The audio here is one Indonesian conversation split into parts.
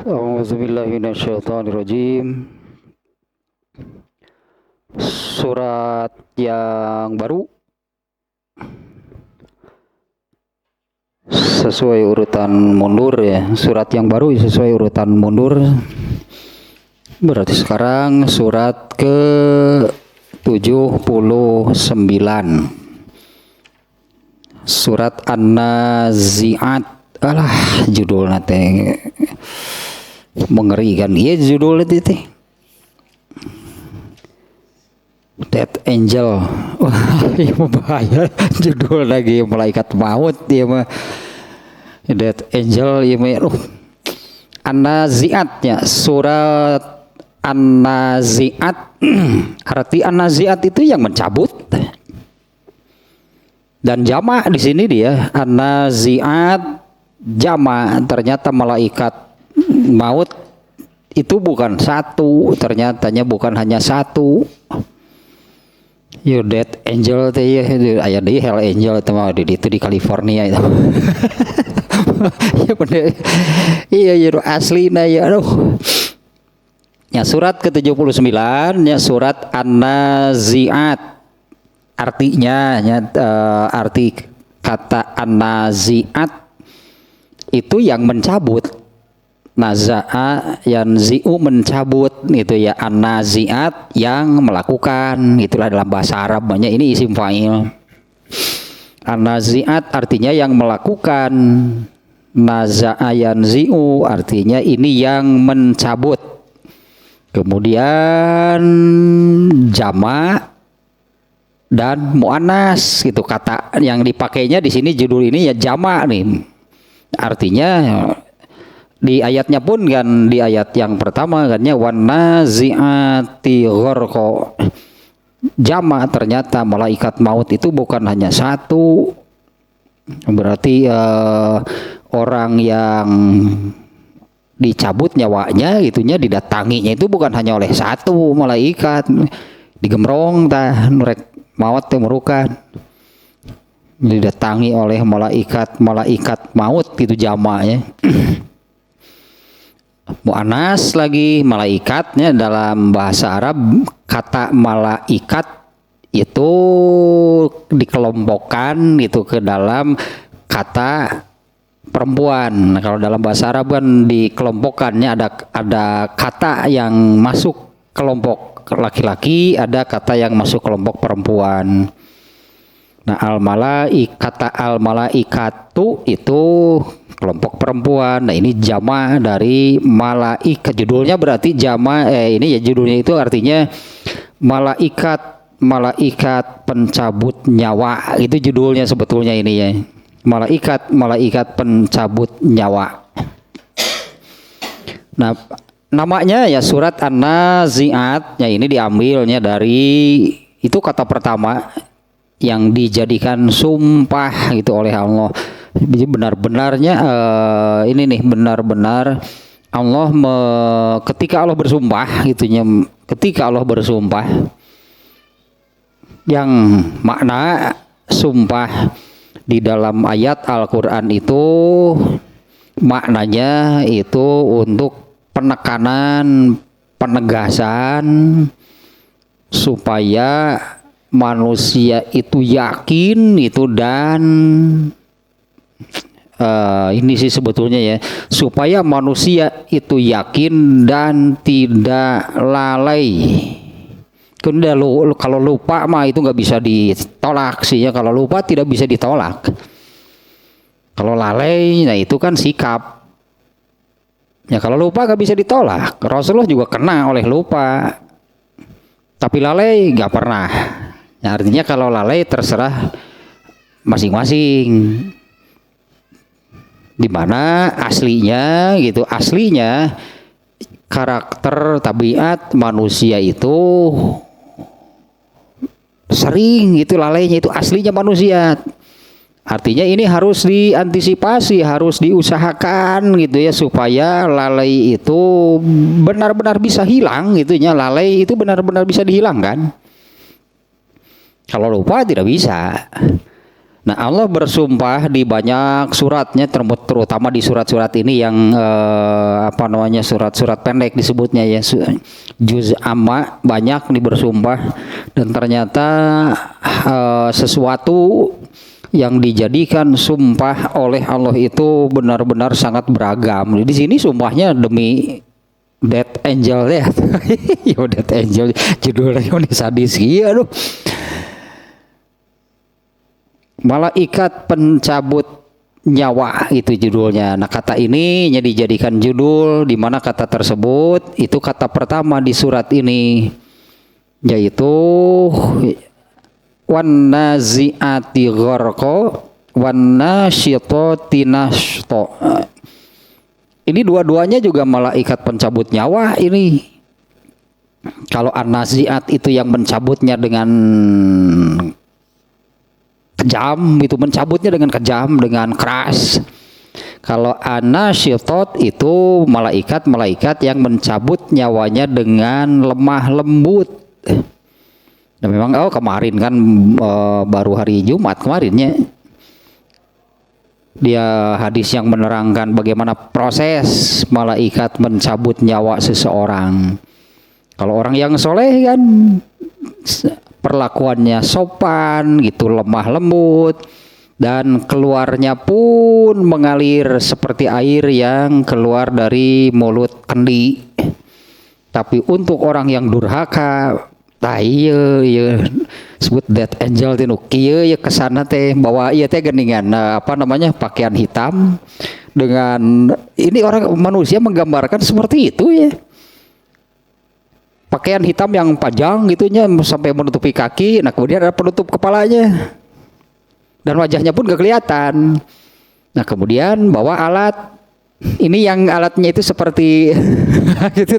A'udzubillahi minasyaitonirrajim. Surat yang baru sesuai urutan mundur ya. Surat yang baru sesuai urutan mundur. Berarti sekarang surat ke 79. Surat An-Nazi'at. Alah, judulnya teh mengerikan. Iya judulnya teh. Dead Angel. Wah, ini bahaya judul lagi, malaikat maut dia mah. Dead Angel ya mah. An-Nazi'atnya surat An-Nazi'at. Arti An-Nazi'at itu yang mencabut. Dan jamak di sini dia An-Nazi'at jamak, ternyata malaikat maut itu bukan satu, ternyatanya bukan hanya satu. You dead angel teh ya, aya deui hell angel itu mah itu di California itu. Ya bener. Iya ya aslina ya aduh. Ya surat ke-79 ya surat An-Nazi'at. Artinya ya, arti kata An-Nazi'at itu yang mencabut. Naza'a yanzi'u mencabut itu ya, An-Nazi'at yang melakukan, itulah dalam bahasa Arab banyak ini isim fa'il. An-Nazi'at artinya yang melakukan, naza'a yanzi'u artinya ini yang mencabut. Kemudian jama' dan mu'annas gitu, kata yang dipakainya di sini judul ini ya jama' nih. Artinya di ayatnya pun kan, di ayat yang pertama kan ya wan nazi'ati gharqa. Jama' ternyata malaikat maut itu bukan hanya satu. Berarti orang yang dicabut nyawanya gitunya, didatanginya itu bukan hanya oleh satu malaikat. Digemrong tah nurek maut teh merukan. Didatangi oleh malaikat maut gitu jamaknya. Mu'anas lagi malaikatnya, dalam bahasa Arab kata malaikat itu dikelompokkan gitu ke dalam kata perempuan. Nah, kalau dalam bahasa Arab kan dikelompokkannya ada kata yang masuk kelompok laki-laki, ada kata yang masuk kelompok perempuan. Nah, kata al-malaikatu itu kelompok perempuan. Nah, ini jama dari malaikat. Judulnya berarti jama ini ya judulnya itu artinya malaikat pencabut nyawa. Itu judulnya sebetulnya ini ya. Malaikat pencabut nyawa. Nah, namanya ya surat An-Nazi'at. Ya ini diambilnya dari itu kata pertama yang dijadikan sumpah gitu oleh Allah. Jadi benar-benarnya ini nih benar-benar Allah ketika Allah bersumpah gitunya, ketika Allah bersumpah yang makna sumpah di dalam ayat Al-Qur'an itu maknanya itu untuk penekanan, penegasan supaya manusia itu yakin itu, dan ini sih sebetulnya ya, supaya manusia itu yakin dan tidak lalai. Kalau lupa mah itu nggak bisa ditolak sih ya, kalau lupa tidak bisa ditolak. Kalau lalai, nah itu kan sikap. Ya kalau lupa nggak bisa ditolak. Rasulullah juga kena oleh lupa, tapi lalai nggak pernah. Ya, artinya kalau lalai terserah masing-masing. Di mana aslinya gitu, aslinya karakter tabiat manusia itu sering itu lalainya, itu aslinya manusia. Artinya ini harus diantisipasi, harus diusahakan gitu ya, supaya lalai itu benar-benar bisa hilang gitunya. Lalai itu benar-benar bisa dihilangkan. Kalau lupa tidak bisa. Nah, Allah bersumpah di banyak suratnya, terutama di surat-surat ini yang surat-surat pendek disebutnya ya, juz amma, banyak nih bersumpah, dan ternyata sesuatu yang dijadikan sumpah oleh Allah itu benar-benar sangat beragam. Di sini sumpahnya demi Death Angel ya. Yo Death Angel judulnya ini sadis iya aduh. Malaikat pencabut nyawa itu judulnya. Nah, kata ini dijadikan judul di mana kata tersebut itu kata pertama di surat ini, yaitu wan nazi'ati gharqa wan nasyitati nashta. Ini dua-duanya juga malaikat pencabut nyawa ini. Kalau an-nazi'at itu yang mencabutnya dengan kejam, itu mencabutnya dengan kejam, dengan keras. Kalau an-nasyitat itu malaikat-malaikat yang mencabut nyawanya dengan lemah lembut. Dan memang kemarin kan baru hari Jumat kemarinnya dia hadis yang menerangkan bagaimana proses malaikat mencabut nyawa seseorang. Kalau orang yang soleh kan perlakuannya sopan gitu, lemah lembut, dan keluarnya pun mengalir seperti air yang keluar dari mulut kendi. Tapi untuk orang yang durhaka, iya sebut Death Angel teh kieu ya kesana teh bawa ieu teh geningan pakaian hitam dengan ini orang manusia menggambarkan seperti itu ya. Pakaian hitam yang panjang gitunya sampai menutupi kaki, nah kemudian ada penutup kepalanya dan wajahnya pun gak kelihatan. Nah kemudian bawa alat, ini yang alatnya itu seperti gitu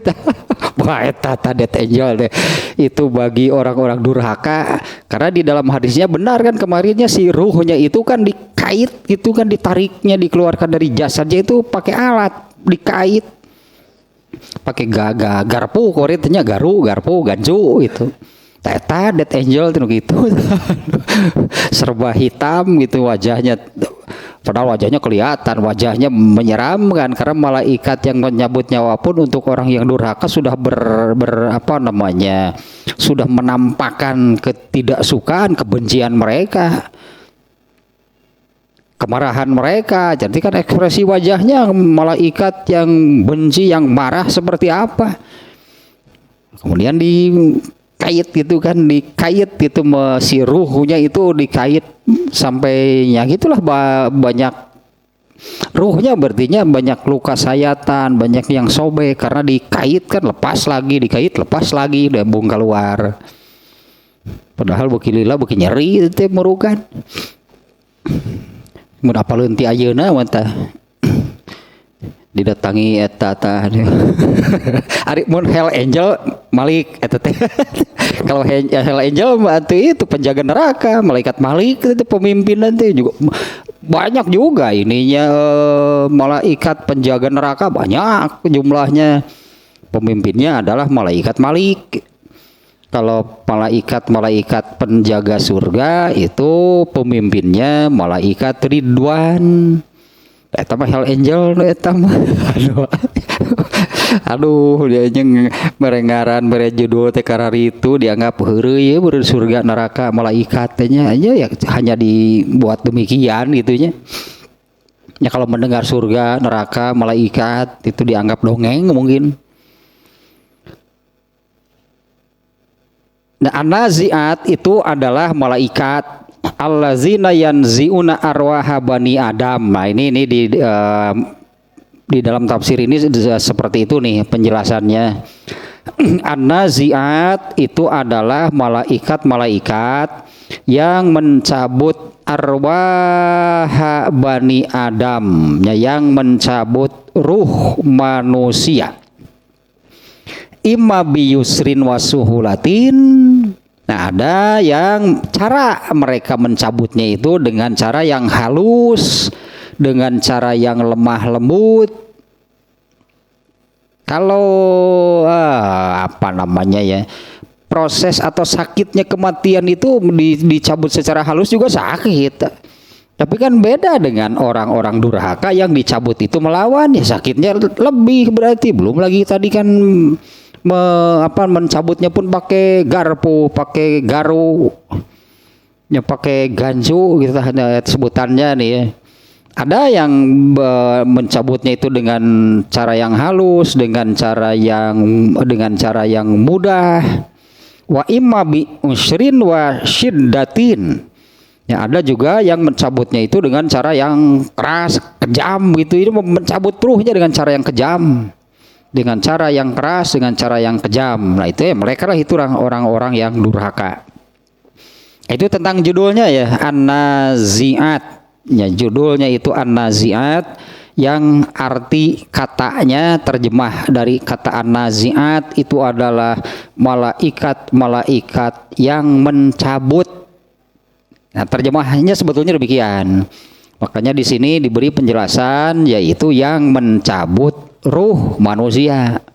tata Death Angel deh. Itu bagi orang-orang durhaka, karena di dalam hadisnya benar kan kemarinnya si ruhnya itu kan dikait gitu kan, ditariknya dikeluarkan dari jasadnya itu pakai alat dikait. Pakai garpu koritnya garpu ganju itu teta Death Angel gitu serba hitam gitu wajahnya, padahal wajahnya kelihatan, wajahnya menyeramkan karena malaikat yang menyabut nyawa pun untuk orang yang durhaka sudah sudah menampakkan ketidaksukaan, kebencian mereka, kemarahan mereka. Jadi kan ekspresi wajahnya malaikat yang benci, yang marah seperti apa. Kemudian dikait gitu kan, si ruhnya itu dikait sampai ya gitulah banyak ruhnya, berartinya banyak luka sayatan, banyak yang sobek karena dikait kan, lepas lagi udah bung keluar. Padahal bukilila buki nyeri itu merukan. Mun apaleun ti ayeuna mah didatangi eta ari mun Hell Angel Malik eta teh. Kalau Hell Angel itu penjaga neraka, malaikat Malik itu pemimpin nanti juga banyak juga ininya, malaikat penjaga neraka banyak jumlahnya. Pemimpinnya adalah malaikat Malik. Kalau malaikat penjaga surga itu pemimpinnya malaikat Ridwan. Eta mah Hell Angel eta mah. Aduh dia jeung merengaran mere judul teh karari itu dianggap heureuy ya beureun surga neraka malaikat teh nya ya hanya dibuat demikian gitunya. Ya kalau mendengar surga neraka malaikat itu dianggap dongeng mungkin. Nah, an-nazi'at itu adalah malaikat allazina yanzi'una arwaha bani Adam. Nah, ini di dalam tafsir ini seperti itu nih penjelasannya. An-nazi'at itu adalah malaikat-malaikat yang mencabut arwaha bani Adam, yang mencabut ruh manusia. Imma biyusrin wasuhulatin. Nah, ada yang cara mereka mencabutnya itu dengan cara yang halus, dengan cara yang lemah lembut. Kalau proses atau sakitnya kematian itu dicabut secara halus juga sakit. Tapi kan beda dengan orang-orang durhaka yang dicabut itu melawan, ya sakitnya lebih berarti. Belum lagi tadi kan mencabutnya pun pakai garpu, pakai garu, ya pakai ganju gitu sebutannya nih ya. Ada yang mencabutnya itu dengan cara yang halus, dengan cara yang mudah. Wa imma bi usrin wa syiddatin. Ya, ada juga yang mencabutnya itu dengan cara yang keras, kejam gitu. Ini mencabut ruhnya dengan cara yang kejam. Dengan cara yang keras, dengan cara yang kejam. Nah, itu ya mereka lah itu orang-orang yang durhaka. Itu tentang judulnya ya, An-Nazi'at. Ya, judulnya itu An-Nazi'at, yang arti katanya terjemah dari kata An-Nazi'at itu adalah malaikat-malaikat yang mencabut. Nah, terjemahannya sebetulnya demikian. Makanya di sini diberi penjelasan yaitu yang mencabut ruh manusia.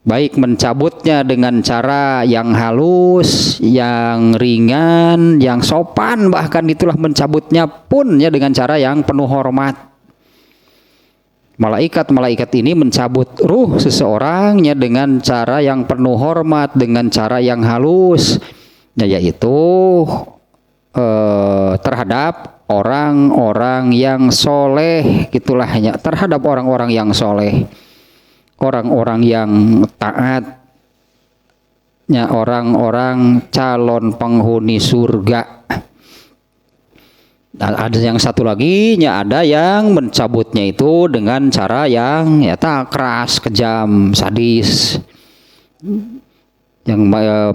Baik mencabutnya dengan cara yang halus, yang ringan, yang sopan, bahkan itulah mencabutnya pun ya dengan cara yang penuh hormat. Malaikat-malaikat ini mencabut ruh seseorang ya dengan cara yang penuh hormat, dengan cara yang halus, ya, yaitu terhadap orang-orang yang soleh, gitulah ya, terhadap orang-orang yang soleh. Orang-orang yang taat, ya, orang-orang calon penghuni surga. Dan ada yang satu lagi, ya, ada yang mencabutnya itu dengan cara yang ya tak keras, kejam, sadis. Yang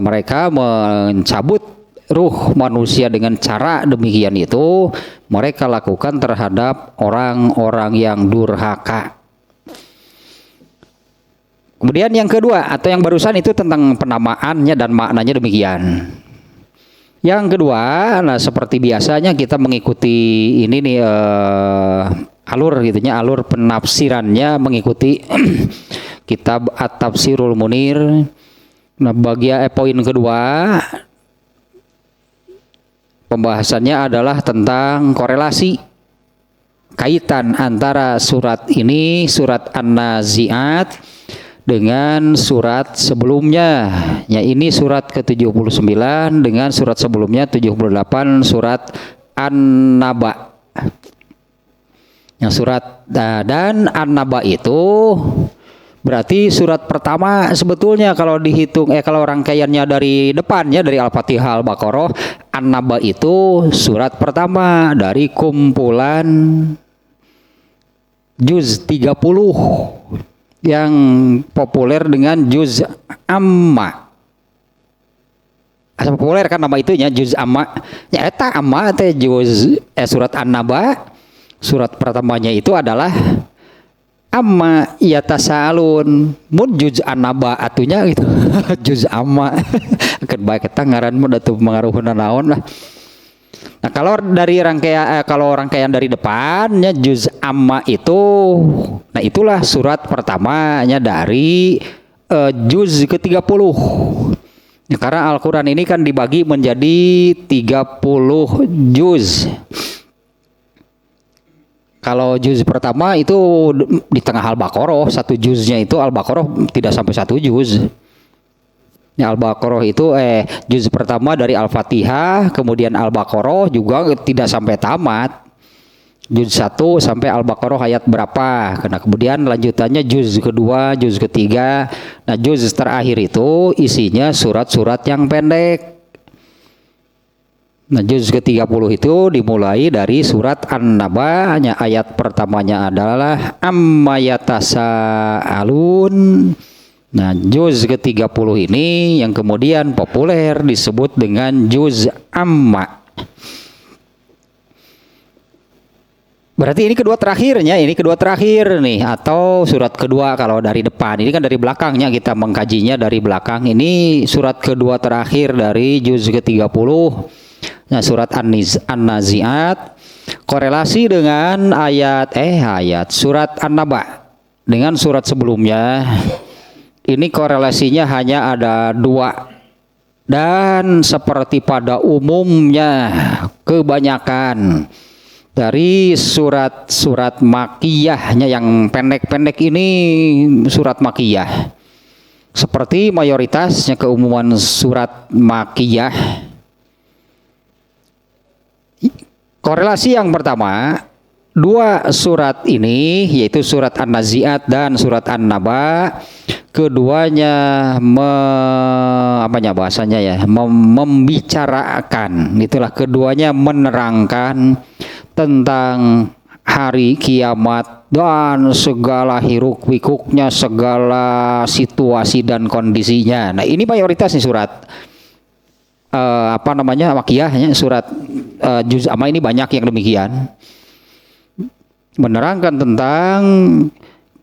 mereka mencabut ruh manusia dengan cara demikian itu mereka lakukan terhadap orang-orang yang durhaka. Kemudian yang kedua atau yang barusan itu tentang penamaannya dan maknanya demikian. Yang kedua, nah seperti biasanya kita mengikuti ini nih alur gitunya, alur penafsirannya mengikuti kitab At-Tafsirul Munir. Nah, bagian poin kedua pembahasannya adalah tentang korelasi kaitan antara surat ini, surat An-Nazi'at, dengan surat sebelumnya. Ya, ini surat ke-79 dengan surat sebelumnya 78, surat An-Naba. Yang surat dan An-Naba itu berarti surat pertama sebetulnya kalau dihitung kalau rangkaiannya dari depannya dari Al-Fatihah, Al-Baqarah. An-Naba itu surat pertama dari kumpulan juz 30 yang populer dengan juz amma. Asal populer kan nama itunya juz amma. Ya eta amma teh juz surat An-Naba. Surat pertamanya itu adalah amma yatasalun. Mun juz An-Naba atunya gitu. Juz amma. Keun bae eta ngaran mah da teu mangaruhna naon lah. Nah, kalau dari rangkaian dari depannya juz amma itu, nah itulah surat pertamanya dari juz ke-30. Ya, karena Al-Qur'an ini kan dibagi menjadi 30 juz. Kalau juz pertama itu di tengah Al-Baqarah, satu juznya itu Al-Baqarah tidak sampai satu juz. Ya, Al-Baqarah itu juz pertama dari Al-Fatihah, kemudian Al-Baqarah juga tidak sampai tamat. Juz 1 sampai Al-Baqarah ayat berapa? Karena kemudian lanjutannya juz kedua, juz ketiga. Nah, juz terakhir itu isinya surat-surat yang pendek. Nah, juz ke-30 itu dimulai dari surat An-Naba. Ayat pertamanya adalah amma yatasaalun. Nah, juz ke-30 ini yang kemudian populer disebut dengan juz amma. Berarti ini kedua terakhirnya, ini kedua terakhir nih, atau surat kedua kalau dari depan. Ini kan dari belakangnya kita mengkajinya dari belakang. Ini surat kedua terakhir dari juz ke-30. Nah, surat An-Nazi'at korelasi dengan ayat surat An-Naba dengan surat sebelumnya. Ini korelasinya hanya ada dua. Dan seperti pada umumnya kebanyakan dari surat-surat makiyahnya yang pendek-pendek ini surat makiyah. Seperti mayoritasnya keumuman surat makiyah. Korelasi yang pertama, dua surat ini yaitu surat An-Nazi'at dan surat An-Naba, keduanya membicarakan, itulah keduanya menerangkan tentang hari kiamat dan segala hiruk pikuknya, segala situasi dan kondisinya. Nah, ini mayoritas nih surat makiyahnya, surat juz amma ini banyak yang demikian, menerangkan tentang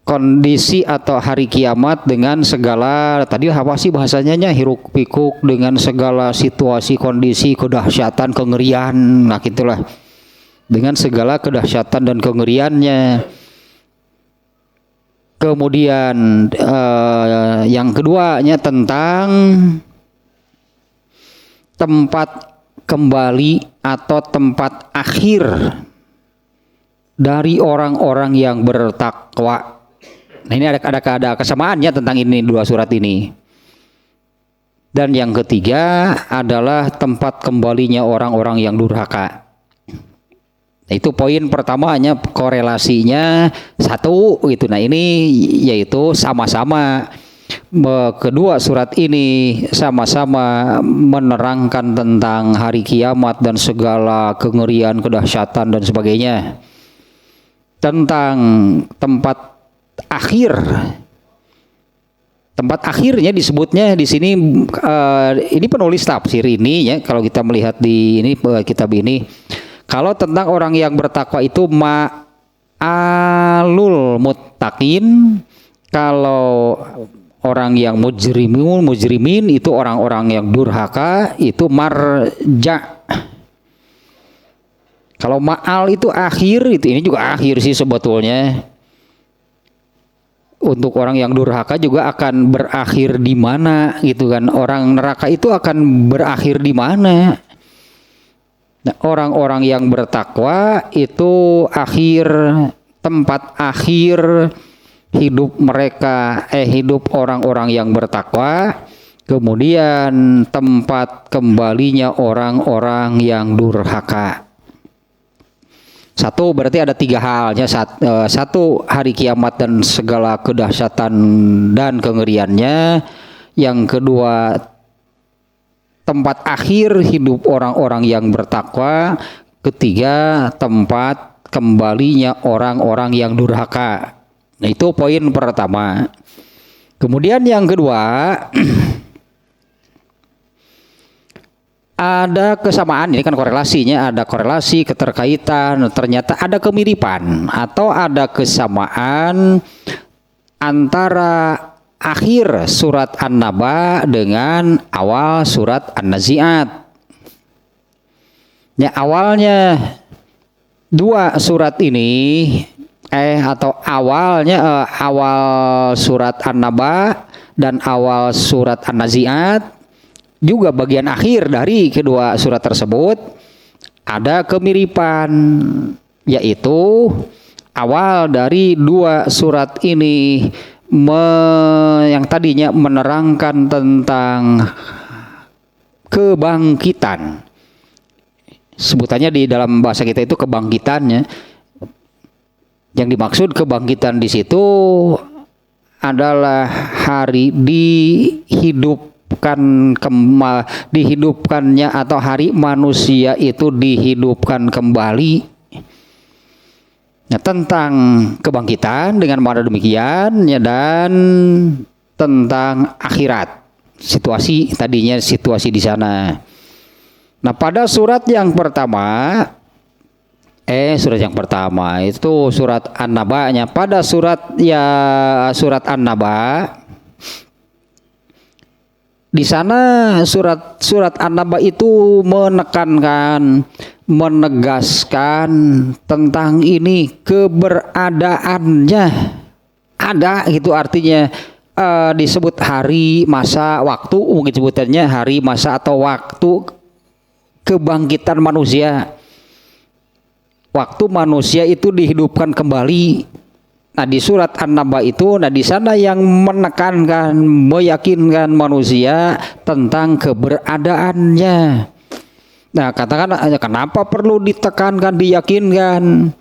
kondisi atau hari kiamat dengan segala, tadi apa sih bahasanya, hiruk pikuk, dengan segala situasi, kondisi, kedahsyatan, kengerian, nah gitulah, dengan segala kedahsyatan dan kengeriannya. Kemudian yang keduanya tentang tempat kembali atau tempat akhir dari orang-orang yang bertakwa. Nah, ini ada kesamaannya tentang ini dua surat ini. Dan yang ketiga adalah tempat kembalinya orang-orang yang durhaka. Nah, itu poin pertamanya, korelasinya satu gitu. Nah, ini yaitu sama-sama kedua surat ini sama-sama menerangkan tentang hari kiamat dan segala kengerian, kedahsyatan dan sebagainya. Tentang tempat akhir. Tempat akhirnya disebutnya di sini, ini penulis tafsir ini ya, kalau kita melihat di ini kitab ini, kalau tentang orang yang bertakwa itu ma'alul muttaqin, kalau orang yang mujrimin itu orang-orang yang durhaka, itu marja. Kalau ma'al itu akhir, itu ini juga akhir sih sebetulnya. Untuk orang yang durhaka juga akan berakhir di mana gitu kan. Orang neraka itu akan berakhir di mana. Nah, orang-orang yang bertakwa itu tempat akhir hidup mereka, hidup orang-orang yang bertakwa, kemudian tempat kembalinya orang-orang yang durhaka. Satu, berarti ada tiga halnya. Satu, hari kiamat dan segala kedahsyatan dan kengeriannya. Yang kedua, tempat akhir hidup orang-orang yang bertakwa. Ketiga, tempat kembalinya orang-orang yang durhaka. Nah, itu poin pertama. Kemudian yang kedua, ada kesamaan, ini kan korelasinya, ada korelasi, keterkaitan, ternyata ada kemiripan atau ada kesamaan antara akhir surat An-Naba dengan awal surat An-Nazi'at. Ya, awalnya dua surat ini awal surat An-Naba dan awal surat An-Nazi'at, juga bagian akhir dari kedua surat tersebut ada kemiripan, yaitu awal dari dua surat ini yang tadinya menerangkan tentang kebangkitan. Sebutannya di dalam bahasa kita itu kebangkitannya. Yang dimaksud kebangkitan di situ adalah hari dihidupkannya atau hari manusia itu dihidupkan kembali. Nah, tentang kebangkitan dengan makna demikian ya, dan tentang akhirat, situasi di sana. Nah, pada surat yang pertama itu surat An-Naba-nya. Pada surat An-Naba, di sana surat An-Naba itu menegaskan tentang ini keberadaannya ada gitu, artinya disebut hari, masa, waktu, mungkin sebutannya hari, masa atau waktu kebangkitan manusia. Waktu manusia itu dihidupkan kembali. Nah di surat An-Naba itu, nah di sana yang menekankan, meyakinkan manusia tentang keberadaannya. Nah katakan kenapa perlu ditekankan, diyakinkan?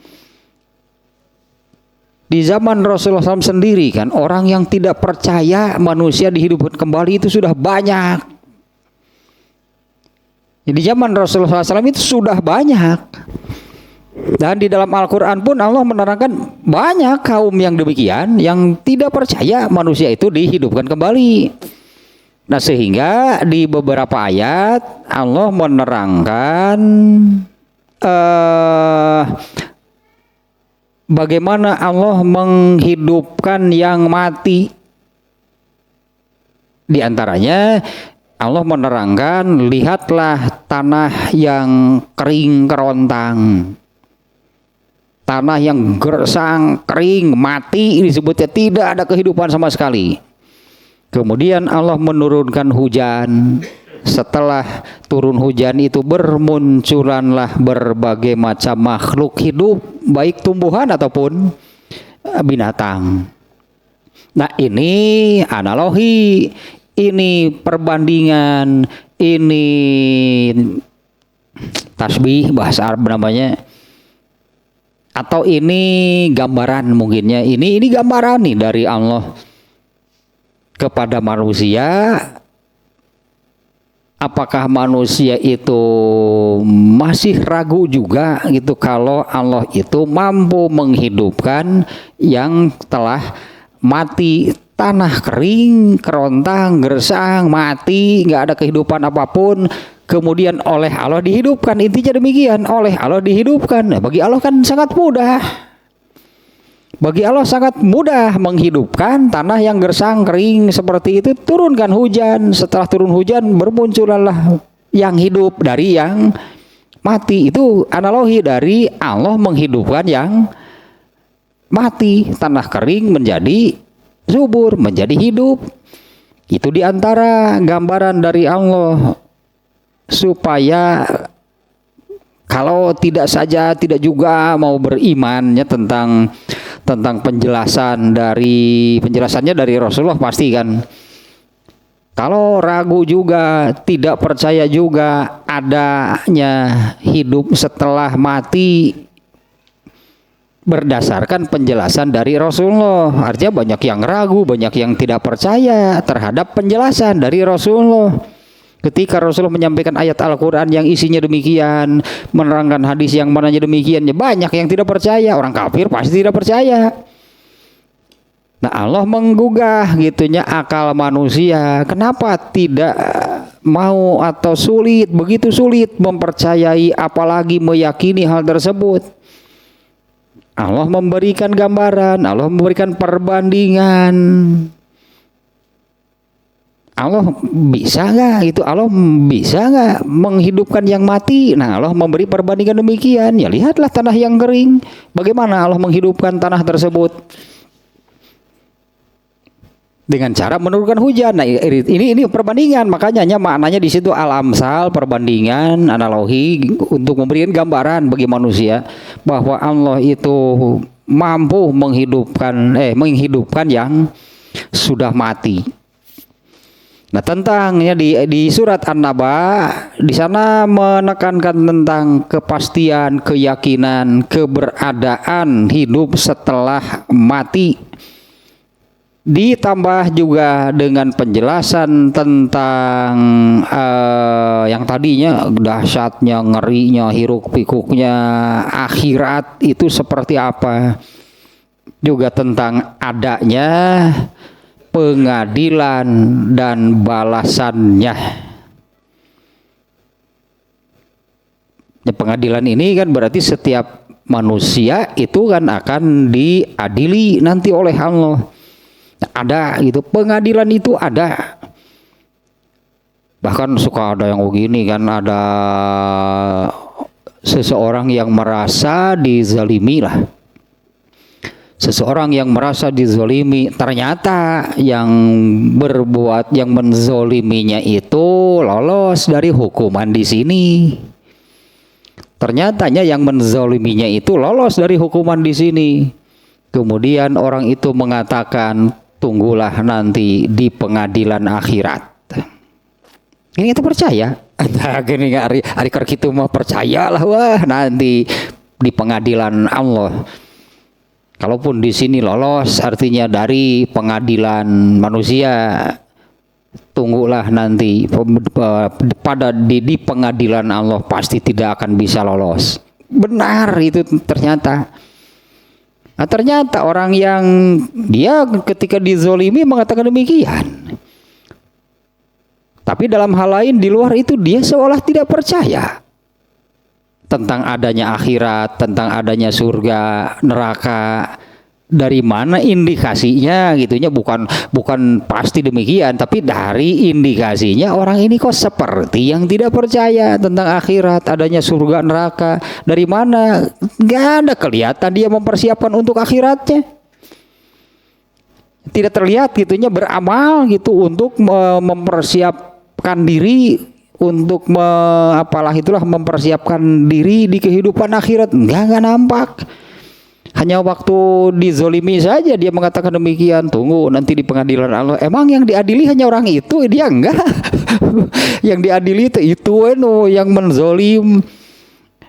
Di zaman Rasulullah SAW sendiri kan orang yang tidak percaya manusia dihidupkan kembali itu sudah banyak. Di zaman Rasulullah SAW itu sudah banyak. Dan di dalam Al-Quran pun Allah menerangkan banyak kaum yang demikian yang tidak percaya manusia itu dihidupkan kembali. Nah sehingga di beberapa ayat Allah menerangkan bagaimana Allah menghidupkan yang mati. Di antaranya Allah menerangkan, lihatlah tanah yang kering kerontang, tanah yang gersang, kering, mati, disebutnya tidak ada kehidupan sama sekali. Kemudian Allah menurunkan hujan. Setelah turun hujan itu bermunculanlah berbagai macam makhluk hidup, baik tumbuhan ataupun binatang. Nah ini analogi, ini perbandingan, ini tasbih bahasa Arab namanya, atau ini gambaran mungkinnya. Ini gambaran nih dari Allah kepada manusia. Apakah manusia itu masih ragu juga gitu kalau Allah itu mampu menghidupkan yang telah mati, tanah kering, kerontang, gersang, mati, nggak ada kehidupan apapun, kemudian oleh Allah dihidupkan. Intinya demikian, oleh Allah dihidupkan. Nah, bagi Allah kan sangat mudah. Bagi Allah sangat mudah menghidupkan tanah yang gersang, kering seperti itu. Turunkan hujan, setelah turun hujan bermunculanlah yang hidup dari yang mati. Itu analogi dari Allah menghidupkan yang mati. Tanah kering menjadi subur, menjadi hidup. Itu diantara gambaran dari Allah supaya kalau tidak saja tidak juga mau berimannya tentang penjelasannya dari Rasulullah pasti kan. Kalau ragu juga, tidak percaya juga adanya hidup setelah mati berdasarkan penjelasan dari Rasulullah. Artinya banyak yang ragu, banyak yang tidak percaya terhadap penjelasan dari Rasulullah. Ketika Rasulullah menyampaikan ayat Al-Quran yang isinya demikian, menerangkan hadis yang mananya demikian, ya banyak yang tidak percaya. Orang kafir pasti tidak percaya. Nah Allah menggugah gitunya akal manusia. Kenapa tidak mau atau sulit, begitu sulit mempercayai apalagi meyakini hal tersebut? Allah memberikan gambaran, Allah memberikan perbandingan. Allah bisa nggak itu? Allah bisa nggak menghidupkan yang mati? Nah Allah memberi perbandingan demikian. Ya lihatlah tanah yang kering, bagaimana Allah menghidupkan tanah tersebut dengan cara menurunkan hujan. Nah ini perbandingan, makanya maknanya di situ al-amsal, perbandingan, analogi untuk memberikan gambaran bagi manusia bahwa Allah itu mampu menghidupkan yang sudah mati. Nah tentangnya di surat An-Naba di sana menekankan tentang kepastian, keyakinan, keberadaan hidup setelah mati. Ditambah juga dengan penjelasan tentang yang tadinya dahsyatnya, ngerinya, hiruk pikuknya akhirat itu seperti apa. Juga tentang adanya pengadilan dan balasannya. Ya, pengadilan ini kan berarti setiap manusia itu kan akan diadili nanti oleh Allah. Ada gitu, pengadilan itu ada. Bahkan suka ada yang begini kan, ada seseorang yang merasa dizalimi lah. Seseorang yang merasa dizolimi, ternyata yang menzoliminya itu lolos dari hukuman di sini. Ternyatanya yang menzoliminya itu lolos dari hukuman di sini. Kemudian orang itu mengatakan, tunggulah nanti di pengadilan akhirat. Ini kita percaya. Gini hari kita mau percayalah, wah nanti di pengadilan Allah. Kalaupun di sini lolos, artinya dari pengadilan manusia, tunggulah nanti di pengadilan Allah pasti tidak akan bisa lolos. Benar itu ternyata. Nah, ternyata orang yang dia ketika dizolimi mengatakan demikian. Tapi dalam hal lain di luar itu dia seolah tidak percaya tentang adanya akhirat, tentang adanya surga, neraka. Dari mana indikasinya gitunya, bukan pasti demikian, tapi dari indikasinya orang ini kok seperti yang tidak percaya tentang akhirat, adanya surga, neraka. Dari mana? Gak ada kelihatan dia mempersiapkan untuk akhiratnya. Tidak terlihat gitunya beramal gitu untuk mempersiapkan diri untuk mempersiapkan diri di kehidupan akhirat. Enggak nampak. Hanya waktu dizolimi saja dia mengatakan demikian, tunggu nanti di pengadilan Allah. Emang yang diadili hanya orang itu? Dia enggak. Yang diadili itu yang menzolim.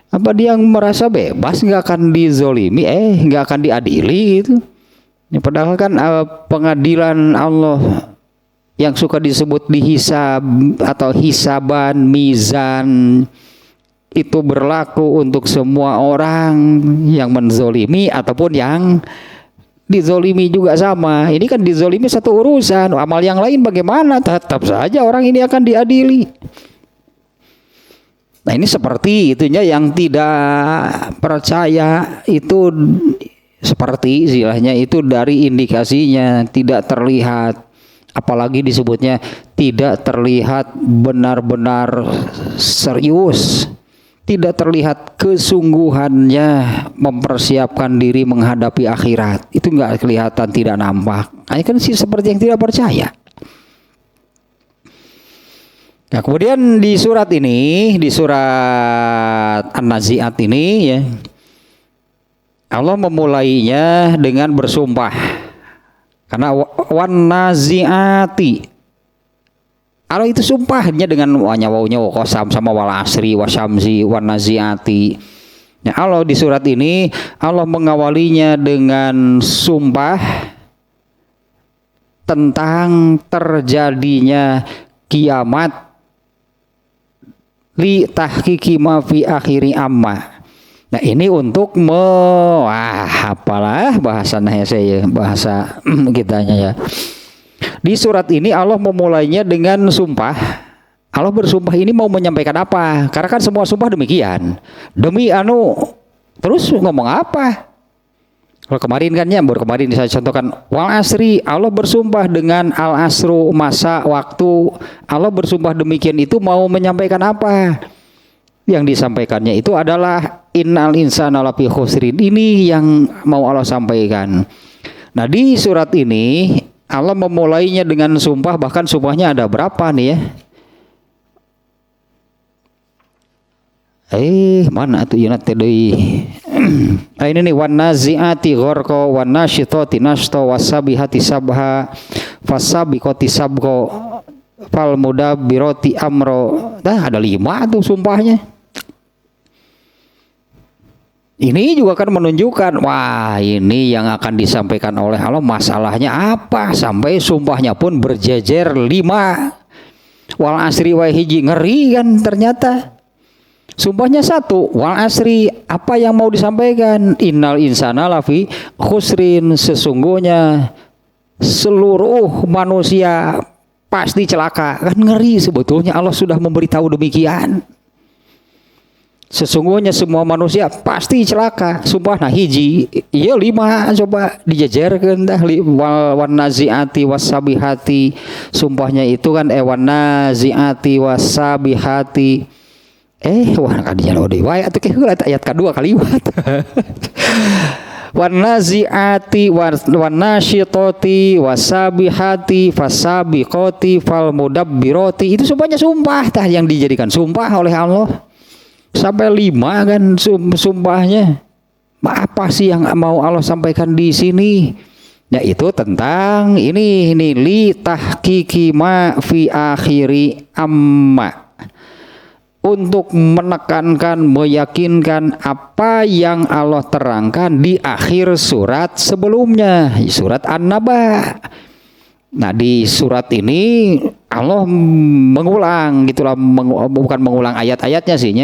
Apa dia yang merasa bebas nggak akan dizolimi? Nggak akan diadili itu. Padahal kan pengadilan Allah yang suka disebut dihisab atau hisaban, mizan, itu berlaku untuk semua orang yang menzolimi ataupun yang dizolimi juga sama. Ini kan dizolimi satu urusan, amal yang lain bagaimana? Tetap saja orang ini akan diadili. Nah ini seperti itunya yang tidak percaya itu, seperti istilahnya itu dari indikasinya tidak terlihat. Apalagi disebutnya tidak terlihat benar-benar serius, tidak terlihat kesungguhannya mempersiapkan diri menghadapi akhirat. Itu nggak kelihatan, tidak nampak. Ini kan sih seperti yang tidak percaya. Nah, kemudian di surat ini, di surat An-Nazi'at ini ya, Allah memulainya dengan bersumpah. Karena wan naziati, Allah itu sumpahnya dengan wawnya qasam sama wal asri wasyamsi wan naziati. Ya, Allah di surat ini Allah mengawalinya dengan sumpah tentang terjadinya kiamat li tahqiqi ma fi akhiri amma. Nah ini untuk apalah bahasanya saya, bahasa kitanya ya. Di surat ini Allah memulainya dengan sumpah. Allah bersumpah ini mau menyampaikan apa? Karena kan semua sumpah demikian. Demi terus ngomong apa? Kalau kemarin kan ya, baru kemarin saya contohkan wal asri, Allah bersumpah dengan al asru, masa waktu. Allah bersumpah demikian itu mau menyampaikan apa? Yang disampaikannya itu adalah innal insana lafi khusrin. Ini yang mau Allah sampaikan. Nah di surat ini Allah memulainya dengan sumpah, bahkan sumpahnya ada berapa nih ya? Mana tuh ingat tadi? Ini nih wan nazi'ati gharqa wan nasyitati nashta wasabihati sabha fasabiqati sabqa fal mudabbirati amro. Ada 5 tuh sumpahnya. Ini juga kan menunjukkan, wah ini yang akan disampaikan oleh Allah masalahnya apa, sampai sumpahnya pun berjejer 5. Wal asri wa hiji, ngeri kan ternyata. Sumpahnya 1, wal asri, apa yang mau disampaikan? Innal insana lafi khusrin, sesungguhnya seluruh manusia pasti celaka. Kan ngeri sebetulnya, Allah sudah memberitahu demikian. Sesungguhnya semua manusia pasti celaka. Sumpah nah hiji, iya 5, coba dijejerkan dah. Wan nazi'ati wasabihati, sumpahnya itu kan wan nazi'ati wasabihati. Wah kadinya lo dewa atau ayat kedua kalimat. wan naziati wan nasyitati wasabihati fasabiqati fal mudabbirati. Itu semuanya sumpah tah yang dijadikan sumpah oleh Allah. Sampai 5 kan sumpahnya. Apa sih yang mau Allah sampaikan di sini? Yaitu tentang ini li tahqiqi ma fi akhiri amma, untuk menekankan, meyakinkan apa yang Allah terangkan di akhir surat sebelumnya, surat An-Naba. Nah di surat ini Allah mengulang gitulah, bukan mengulang ayat-ayatnya sih,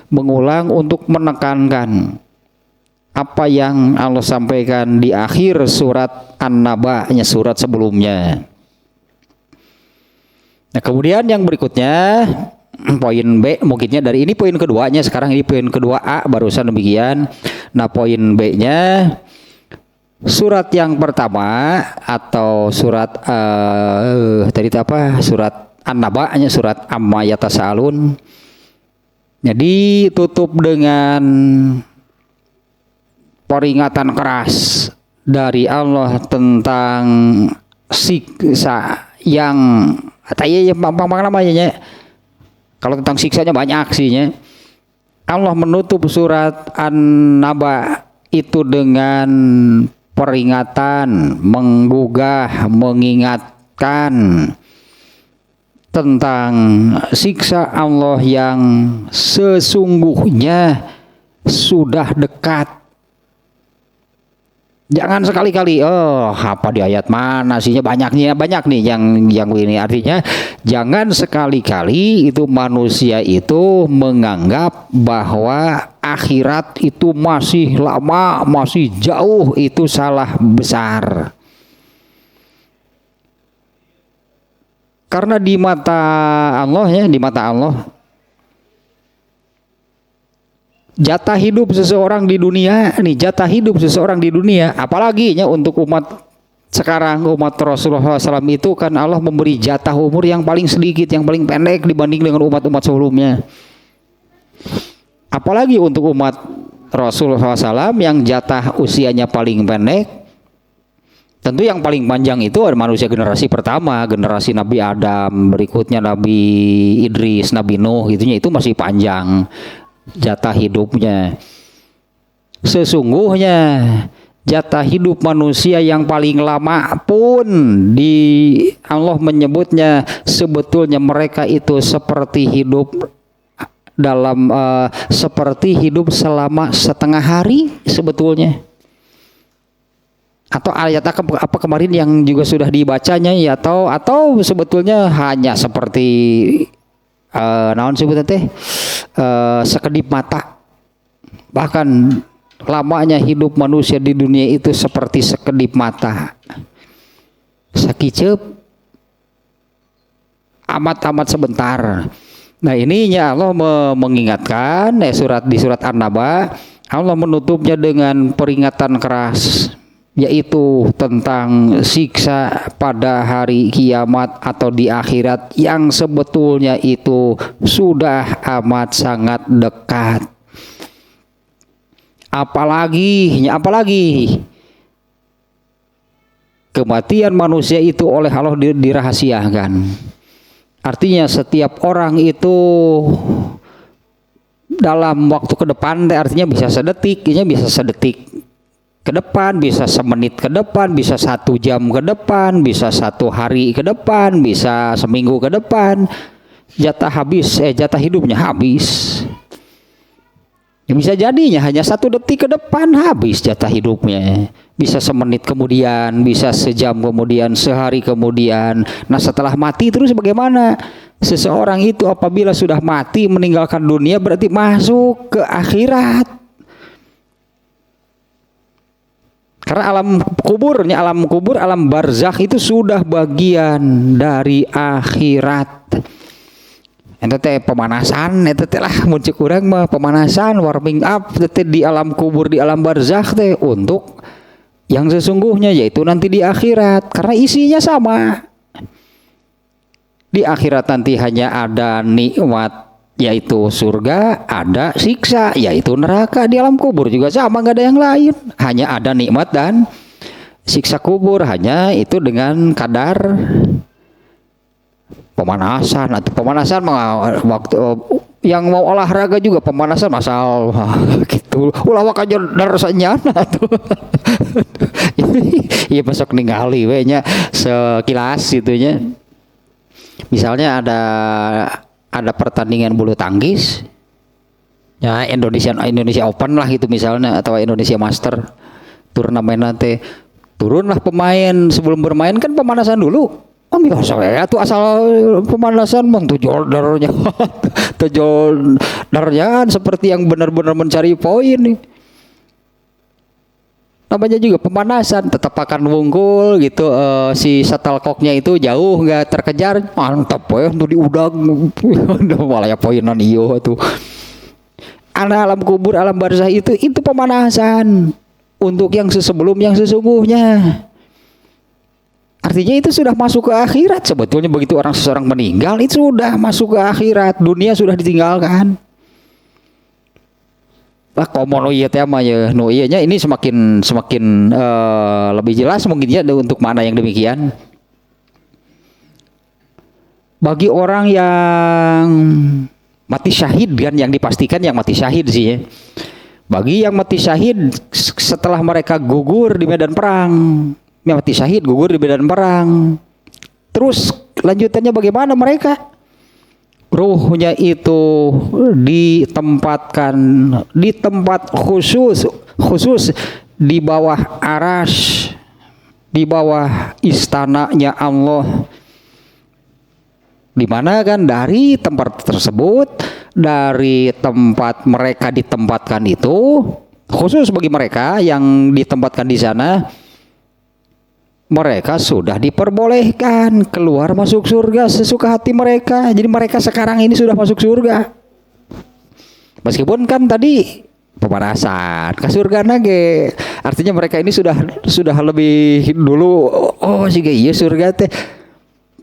mengulang untuk menekankan apa yang Allah sampaikan di akhir surat An-Naba-nya, surat sebelumnya. Nah kemudian yang berikutnya poin B, mungkinnya dari ini poin keduanya, sekarang ini poin kedua A, barusan demikian. Nah poin B-nya surat yang pertama atau surat tadi apa, surat An-Naba-nya, surat Amma Yatasaalun. Jadi tutup dengan peringatan keras dari Allah tentang siksa yang namanya. Kalau tentang siksanya banyak sihnya. Allah menutup surat An-Naba itu dengan peringatan, menggugah, mengingatkan tentang siksa Allah yang sesungguhnya sudah dekat. Jangan sekali-kali apa di ayat mana sihnya, banyak nih yang ini, artinya jangan sekali-kali itu manusia itu menganggap bahwa akhirat itu masih lama, masih jauh, itu salah besar. Karena di mata Allah jatah hidup seseorang di dunia, apalagi untuk umat sekarang, umat Rasulullah SAW itu kan Allah memberi jatah umur yang paling sedikit, yang paling pendek dibanding dengan umat-umat sebelumnya. Apalagi untuk umat Rasulullah SAW yang jatah usianya paling pendek. Tentu yang paling panjang itu ada manusia generasi pertama, generasi Nabi Adam, berikutnya Nabi Idris, Nabi Nuh, itu masih panjang jatah hidupnya. Sesungguhnya jatah hidup manusia yang paling lama pun di Allah menyebutnya sebetulnya mereka itu seperti hidup dalam seperti hidup selama setengah hari sebetulnya. Atau ayat apa kemarin yang juga sudah dibacanya ya, atau sebetulnya hanya seperti naon sebutnya teh sekedip mata. Bahkan lamanya hidup manusia di dunia itu seperti sekedip mata, sakicep, amat-amat sebentar. Nah ininya Allah mengingatkan di surat An-Naba, Allah menutupnya dengan peringatan keras, yaitu tentang siksa pada hari kiamat atau di akhirat yang sebetulnya itu sudah amat sangat dekat. Apalagi kematian manusia itu oleh Allah dirahasiakan. Artinya setiap orang itu dalam waktu ke depan, artinya bisa sedetik ke depan, bisa semenit ke depan, bisa 1 jam ke depan, bisa 1 hari ke depan, bisa seminggu ke depan, jatah hidupnya habis. Ya, bisa jadinya hanya 1 detik ke depan habis jatah hidupnya, bisa semenit kemudian, bisa sejam kemudian, sehari kemudian. Nah setelah mati terus bagaimana? Seseorang itu apabila sudah mati meninggalkan dunia berarti masuk ke akhirat. Karena alam kubur, alam barzakh itu sudah bagian dari akhirat. Itu teh pemanasan, itu teh lah muncul kurang mah pemanasan, warming up teh di alam kubur, di alam barzakh teh untuk yang sesungguhnya, yaitu nanti di akhirat. Karena isinya sama. Di akhirat nanti hanya ada nikmat yaitu surga, ada siksa, yaitu neraka. Di alam kubur juga sama, nggak ada yang lain. Hanya ada nikmat dan siksa kubur, hanya itu dengan kadar pemanasan. Atau pemanasan waktu yang mau olahraga juga pemanasan masal gitu. Ulah wakaja rasanya tuh. Iya besok ningali we nya sekilas itunya. Misalnya ada pertandingan bulu tangkis, ya Indonesia Open lah gitu misalnya, atau Indonesia Master turnamen nanti, turunlah pemain sebelum bermain kan pemanasan dulu. Oh biasa ya tuh, asal pemanasan bang tujuh ordernya seperti yang benar-benar mencari poin nih. Namanya juga pemanasan, tetap akan wungkul gitu. Si shuttlecocknya itu jauh nggak terkejar, mantap ya tuh di udang. Malah ya poinan iyo tuh. Alam kubur, alam barzah itu pemanasan untuk yang sebelum yang sesungguhnya. Artinya itu sudah masuk ke akhirat. Sebetulnya begitu seseorang meninggal itu sudah masuk ke akhirat, dunia sudah ditinggalkan. Lah komo ieu teh mah ya nu ieu nya ini semakin lebih jelas mungkin ya untuk mana yang demikian. Bagi orang yang mati syahid kan, yang dipastikan yang mati syahid sih ya. Bagi yang mati syahid setelah mereka gugur di medan perang, mati syahid gugur di medan perang. Terus lanjutannya bagaimana mereka? Ruhnya itu ditempatkan di tempat khusus di bawah arasy, di bawah istananya Allah. Di mana kan dari tempat tersebut, dari tempat mereka ditempatkan itu khusus bagi mereka yang ditempatkan di sana, mereka sudah diperbolehkan keluar masuk surga sesuka hati mereka. Jadi mereka sekarang ini sudah masuk surga. Meskipun kan tadi pemanasan ke surga nage. Artinya mereka ini sudah lebih dulu. Oh sih iya surga teh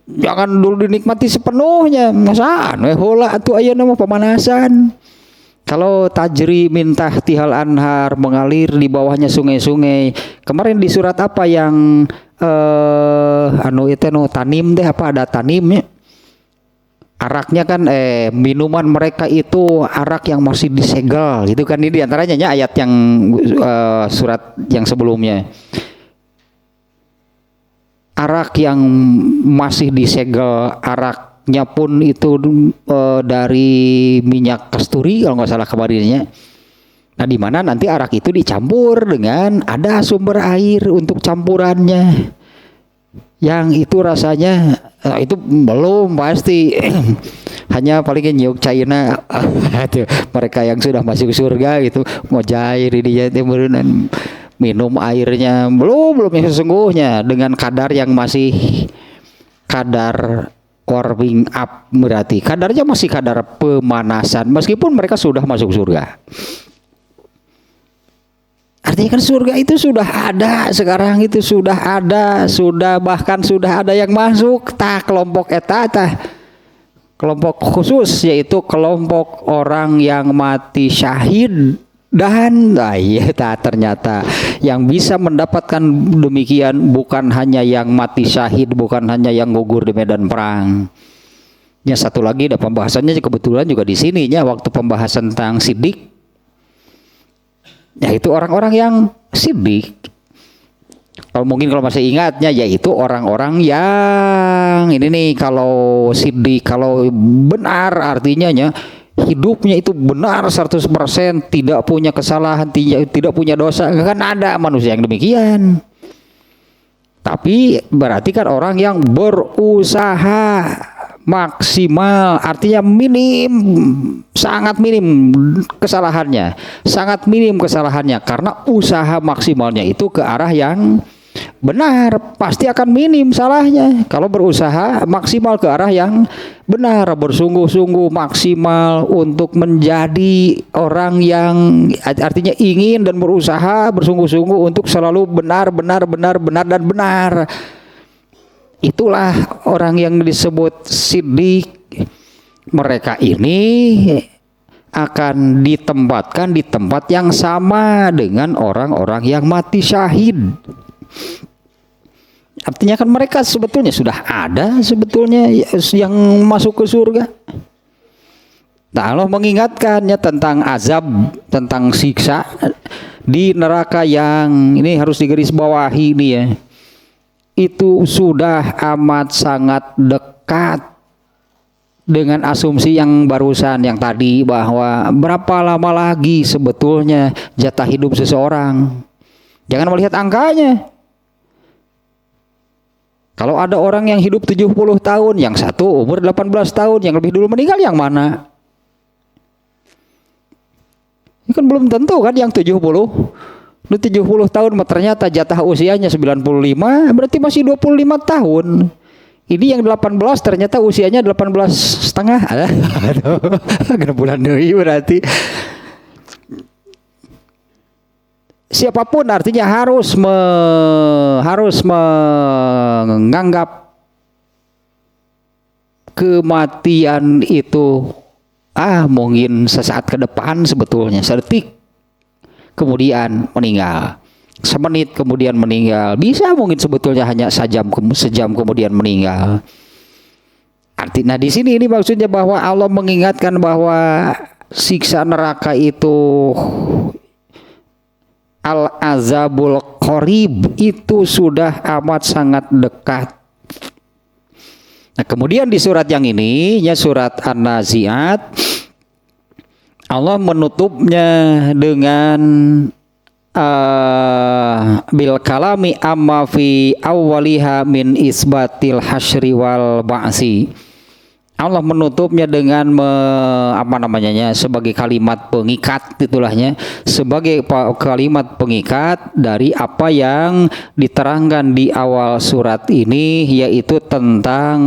jangan dulu dinikmati sepenuhnya. Masaan heula atuh aya nama pemanasan. Kalau tajri minta tihal anhar mengalir di bawahnya sungai-sungai. Kemarin di surat apa yang tanim deh, apa ada tanimnya, araknya kan minuman mereka itu arak yang masih disegel gitu kan. Ini diantaranya ya ayat yang surat yang sebelumnya, arak yang masih disegel, araknya pun itu dari minyak kasturi kalau nggak salah kemarinnya. Nah, di mana nanti arak itu dicampur dengan ada sumber air untuk campurannya. Yang itu rasanya itu belum pasti. Hanya paling nyuk China mereka yang sudah masuk surga gitu, mau jair dia timurunan minum airnya belum yang sesungguhnya dengan kadar yang masih kadar warming up, berarti kadarnya masih kadar pemanasan meskipun mereka sudah masuk surga. Artinya kan surga itu sudah ada, sekarang itu sudah ada, bahkan sudah ada yang masuk. Kelompok eta kelompok khusus, yaitu kelompok orang yang mati syahid. Dan ternyata yang bisa mendapatkan demikian bukan hanya yang mati syahid, bukan hanya yang gugur di medan perang. Yang satu lagi ada pembahasannya kebetulan juga di sininya waktu pembahasan tentang sidik. Yaitu orang-orang yang sidik. Kalau masih ingatnya, yaitu orang-orang yang ini nih, kalau sidik, kalau benar artinya hidupnya itu benar 100%, tidak punya kesalahan, tidak punya dosa. Kan ada manusia yang demikian. Tapi berarti kan orang yang berusaha maksimal, artinya minim, sangat minim kesalahannya, karena usaha maksimalnya itu ke arah yang benar, pasti akan minim salahnya kalau berusaha maksimal ke arah yang benar, bersungguh-sungguh maksimal untuk menjadi orang yang artinya ingin dan berusaha bersungguh-sungguh untuk selalu benar. Itulah orang yang disebut siddiq. mereka ini akan ditempatkan di tempat yang sama dengan orang-orang yang mati syahid. Artinya kan mereka sebetulnya sudah ada sebetulnya yang masuk ke surga. Nah, Allah mengingatkannya tentang azab, tentang siksa di neraka yang ini harus digarisbawahi nih ya. Itu sudah amat sangat dekat dengan asumsi yang barusan yang tadi bahwa berapa lama lagi sebetulnya jatah hidup seseorang. Jangan melihat angkanya. Kalau ada orang yang hidup 70 tahun, yang satu umur 18 tahun, yang lebih dulu meninggal yang mana? Ini kan belum tentu kan yang 70. Lu 70 tahun ternyata jatah usianya 95, berarti masih 25 tahun. Ini yang 18 ternyata usianya 18 setengah. Aduh, kena bulan deui berarti. Siapapun artinya harus menganggap kematian itu mungkin sesaat ke depan sebetulnya, sedetik kemudian meninggal, semenit kemudian meninggal, bisa mungkin sebetulnya hanya sejam kemudian meninggal. Artinya di sini ini maksudnya bahwa Allah mengingatkan bahwa siksa neraka itu al-azabul qarib itu sudah amat sangat dekat. Nah, kemudian di surat yang ini, ya surat An-Nazi'at, Allah menutupnya dengan bil kalami amma fi awwaliha min isbatil hasyri wal ba'si. Allah menutupnya dengan sebagai kalimat pengikat, itulahnya sebagai kalimat pengikat dari apa yang diterangkan di awal surat ini, yaitu tentang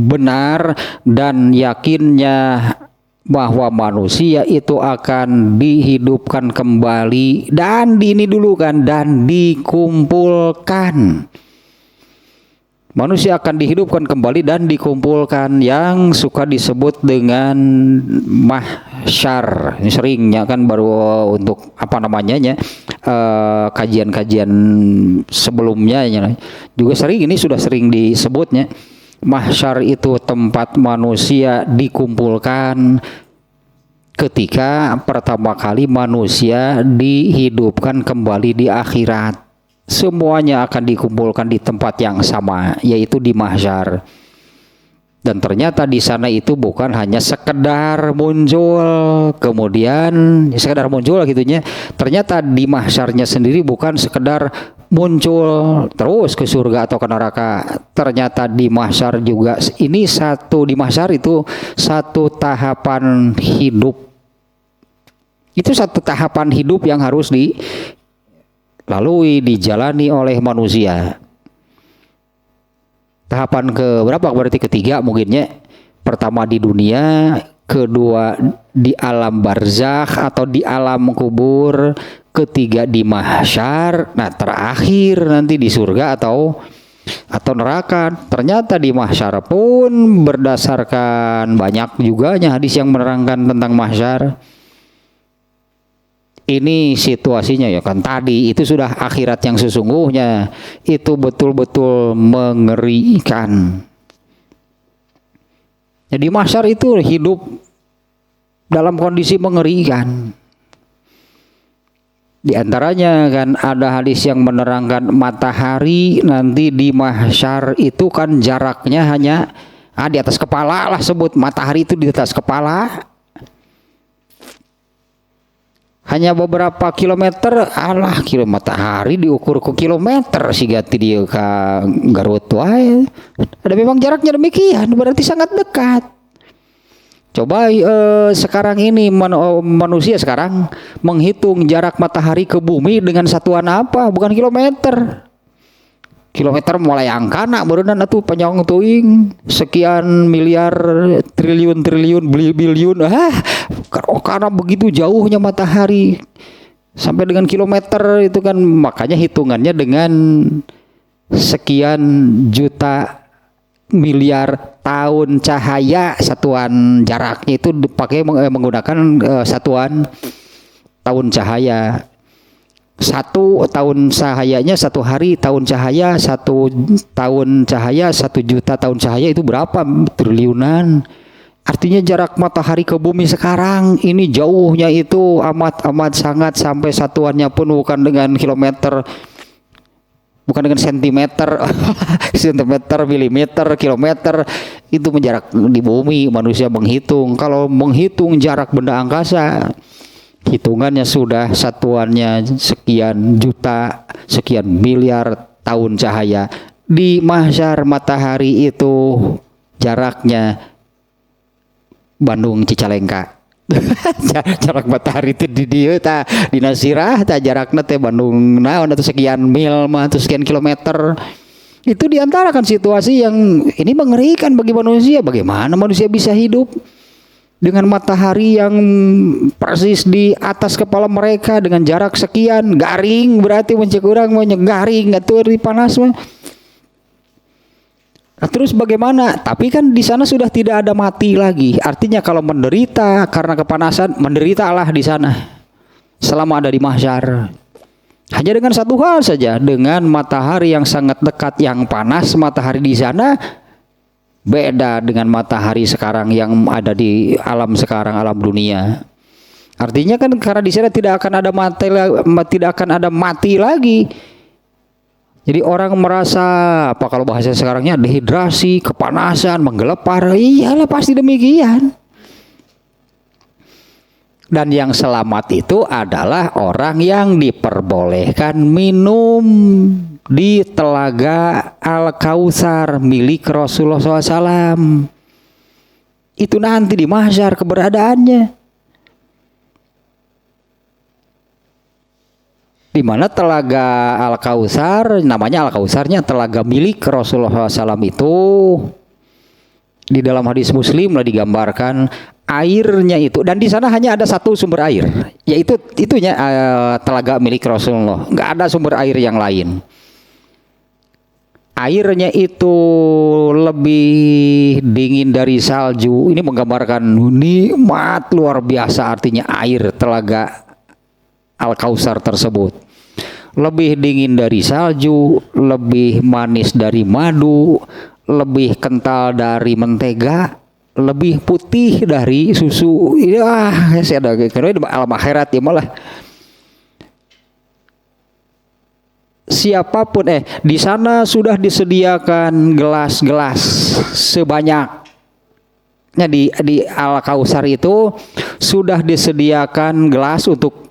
benar dan yakinnya bahwa manusia itu akan dihidupkan kembali dan dikumpulkan. Manusia akan dihidupkan kembali dan dikumpulkan, yang suka disebut dengan mahsyar. Ini seringnya kan baru untuk kajian-kajian sebelumnya juga sudah sering disebutnya. Mahsyar itu tempat manusia dikumpulkan ketika pertama kali manusia dihidupkan kembali di akhirat. Semuanya akan dikumpulkan di tempat yang sama, yaitu di mahsyar. Dan ternyata di sana itu bukan hanya sekedar muncul, kemudian sekedar muncul gitunya. Ternyata di mahsyarnya sendiri bukan sekedar muncul terus ke surga atau ke neraka. Ternyata di mahsyar juga di mahsyar itu satu tahapan hidup. Itu satu tahapan hidup yang harus dijalani oleh manusia. Tahapan ke berapa? Berarti ketiga mungkinnya. Pertama di dunia, kedua di alam barzakh atau di alam kubur, ketiga di mahsyar, nah terakhir nanti di surga atau neraka. Ternyata di mahsyar pun berdasarkan banyak juga hadis yang menerangkan tentang mahsyar. Ini situasinya ya kan, tadi itu sudah akhirat yang sesungguhnya, itu betul-betul mengerikan. Jadi mahsyar itu hidup dalam kondisi mengerikan. Di antaranya kan ada hadis yang menerangkan matahari nanti di mahsyar itu kan jaraknya hanya di atas kepala lah, sebut matahari itu di atas kepala. Hanya beberapa kilometer, matahari diukur ke kilometer sigati dia ke Garut wae. Ada memang jaraknya demikian, berarti sangat dekat. Coba sekarang ini manusia sekarang menghitung jarak matahari ke bumi dengan satuan apa? Bukan kilometer. Kilometer mulai angkana berenang atuh panjang tuing sekian miliar triliun biliun karena begitu jauhnya matahari sampai dengan kilometer itu kan, makanya hitungannya dengan sekian juta miliar tahun cahaya. Satuan jaraknya itu dipakai menggunakan satuan tahun cahaya. 1 tahun cahayanya 1 hari tahun cahaya, 1 tahun cahaya 1 juta tahun cahaya, itu berapa triliunan. Artinya jarak matahari ke bumi sekarang ini jauhnya itu amat sangat, sampai satuannya pun bukan dengan kilometer, bukan dengan sentimeter, sentimeter, milimeter, kilometer. Itu menjarak di bumi. Manusia menghitung, kalau menghitung jarak benda angkasa, hitungannya sudah satuannya sekian juta, sekian miliar tahun cahaya. Di mahsyar matahari itu jaraknya Bandung Cicalengka. Jarak matahari itu di dieu tah di Nasirah tah jarakna teh Bandung naon atau sekian mil mah atau sekian kilometer. Itu diantara kan situasi yang ini mengerikan bagi manusia. Bagaimana manusia bisa hidup dengan matahari yang persis di atas kepala mereka dengan jarak sekian, garing berarti mencek urang mah garing atuh di panas mah. Nah, terus bagaimana? Tapi kan di sana sudah tidak ada mati lagi. Artinya kalau menderita karena kepanasan, menderitalah di sana selama ada di mahsyar. Hanya dengan satu hal saja, dengan matahari yang sangat dekat yang panas, matahari di sana beda dengan matahari sekarang yang ada di alam sekarang, alam dunia. Artinya kan karena di sana tidak akan ada mati lagi. Jadi orang merasa apa kalau bahasa sekarangnya dehidrasi, kepanasan, menggelepar. Iyalah pasti demikian. Dan yang selamat itu adalah orang yang diperbolehkan minum di telaga Al-Kautsar milik Rasulullah SAW. Itu nanti di mahsyar keberadaannya. Di mana telaga Al-Kautsar, namanya Al-Kautsarnya telaga milik Rasulullah SAW itu. Di dalam hadis Muslim lah digambarkan airnya itu, dan di sana hanya ada satu sumber air, yaitu itunya telaga milik Rasulullah. Nggak ada sumber air yang lain. Airnya itu lebih dingin dari salju. Ini menggambarkan nikmat luar biasa artinya air telaga Al-Kautsar tersebut. Lebih dingin dari salju, lebih manis dari madu, lebih kental dari mentega, lebih putih dari susu. Ya, saya ada karena alam akhirat ya malah. Siapapun di sana sudah disediakan gelas-gelas sebanyaknya di Al-Kautsar itu sudah disediakan gelas untuk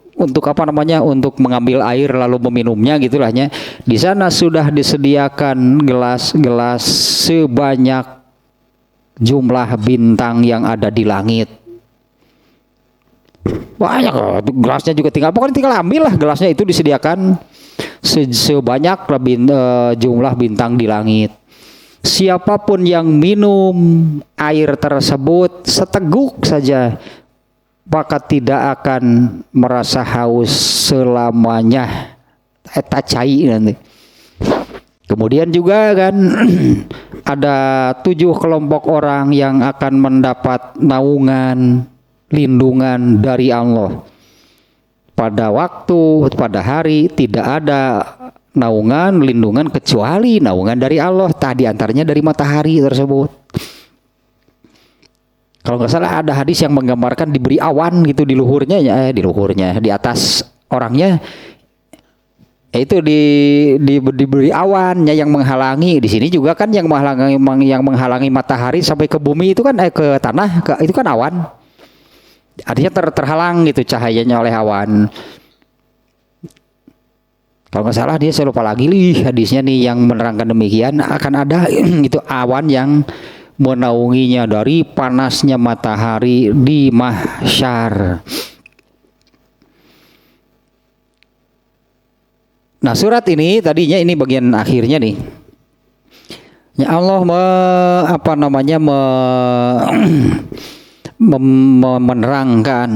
apa namanya, untuk mengambil air lalu meminumnya gitulahnya. Di sana sudah disediakan gelas-gelas sebanyak jumlah bintang yang ada di langit. Banyak gelasnya juga, pokoknya tinggal ambil lah gelasnya, itu disediakan sebanyak jumlah bintang di langit. Siapapun yang minum air tersebut seteguk saja, maka tidak akan merasa haus selamanya. Tacai nanti. Kemudian juga kan ada 7 kelompok orang yang akan mendapat naungan, lindungan dari Allah. Pada hari tidak ada naungan, lindungan kecuali naungan dari Allah. Tadi antaranya dari matahari tersebut. Kalau nggak salah ada hadis yang menggambarkan diberi awan gitu di luhurnya, di atas orangnya. Itu diberi awannya yang menghalangi. Di sini juga kan yang menghalangi matahari sampai ke bumi itu kan ke tanah, itu kan awan. Artinya terhalang gitu cahayanya oleh awan. Kalau nggak salah saya lupa lagi hadisnya nih yang menerangkan demikian, akan ada itu awan yang menaunginya dari panasnya matahari di mahsyar. Nah, surat ini tadinya ini bagian akhirnya nih. Ya Allah menerangkan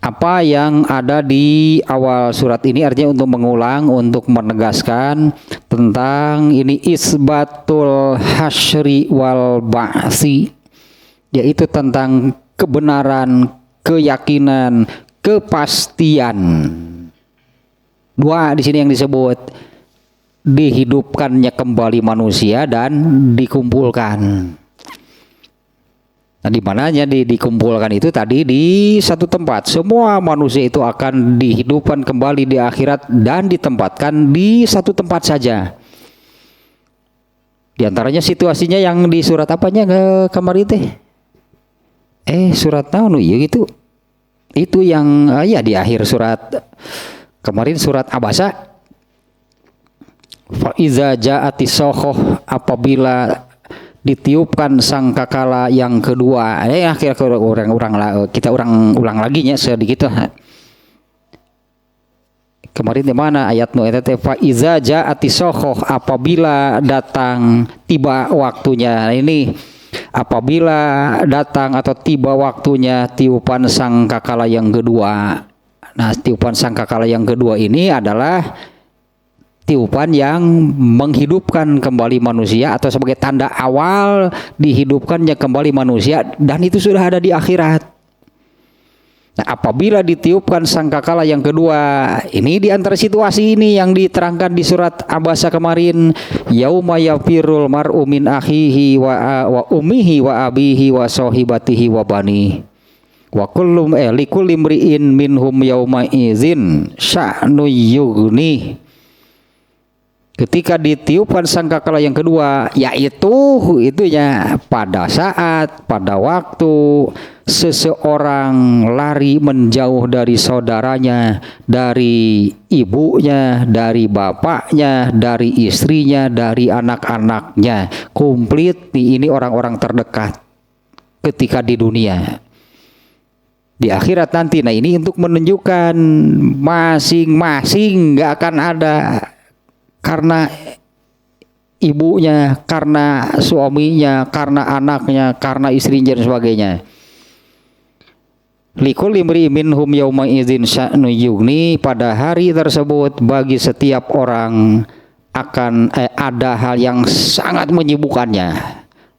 apa yang ada di awal surat ini artinya untuk mengulang, untuk menegaskan tentang ini isbatul hasyri wal ba'si, yaitu tentang kebenaran, keyakinan, kepastian. Dua di sini yang disebut, dihidupkannya kembali manusia dan dikumpulkan. Nah, di mananya dikumpulkan itu tadi di satu tempat. Semua manusia itu akan dihidupkan kembali di akhirat dan ditempatkan di satu tempat saja. Di antaranya situasinya yang di surat apanya kemarin teh? Surat naon ya gitu. Itu yang ya di akhir surat kemarin, surat Abasa. Fa iza ja'ati sokhoh, apabila ditiupkan sangkakala yang kedua. Kita ulang lagi nya sedikit lah. Kemarin di mana ayat nu eta teh, fa iza ja'ati sokhoh, apabila datang tiba waktunya. Nah, ini apabila datang atau tiba waktunya tiupan sangkakala yang kedua. Nah, tiupan sangkakala yang kedua ini adalah tiupan yang menghidupkan kembali manusia atau sebagai tanda awal dihidupkannya kembali manusia, dan itu sudah ada di akhirat. Nah, apabila ditiupkan sangkakala yang kedua, ini di antara situasi ini yang diterangkan di surat Abasa kemarin, yauma yafirul mar'u min akhihi wa ummihi wa abihi wa sahibatihi wa bani wa kullum likulli imri'in minhum yauma idzin sya'nu yughni. Ketika ditiupkan sangkakala yang kedua, yaitu itunya pada saat, pada waktu seseorang lari menjauh dari saudaranya, dari ibunya, dari bapaknya, dari istrinya, dari anak-anaknya. Komplit ini orang-orang terdekat ketika di dunia. Di akhirat nanti, nah ini untuk menunjukkan masing-masing gak akan ada karena ibunya, karena suaminya, karena anaknya, karena istrinya dan sebagainya. Likulli imri'in minhum yauma idzin sya'nu yughni, pada hari tersebut bagi setiap orang akan ada hal yang sangat menyibukkannya,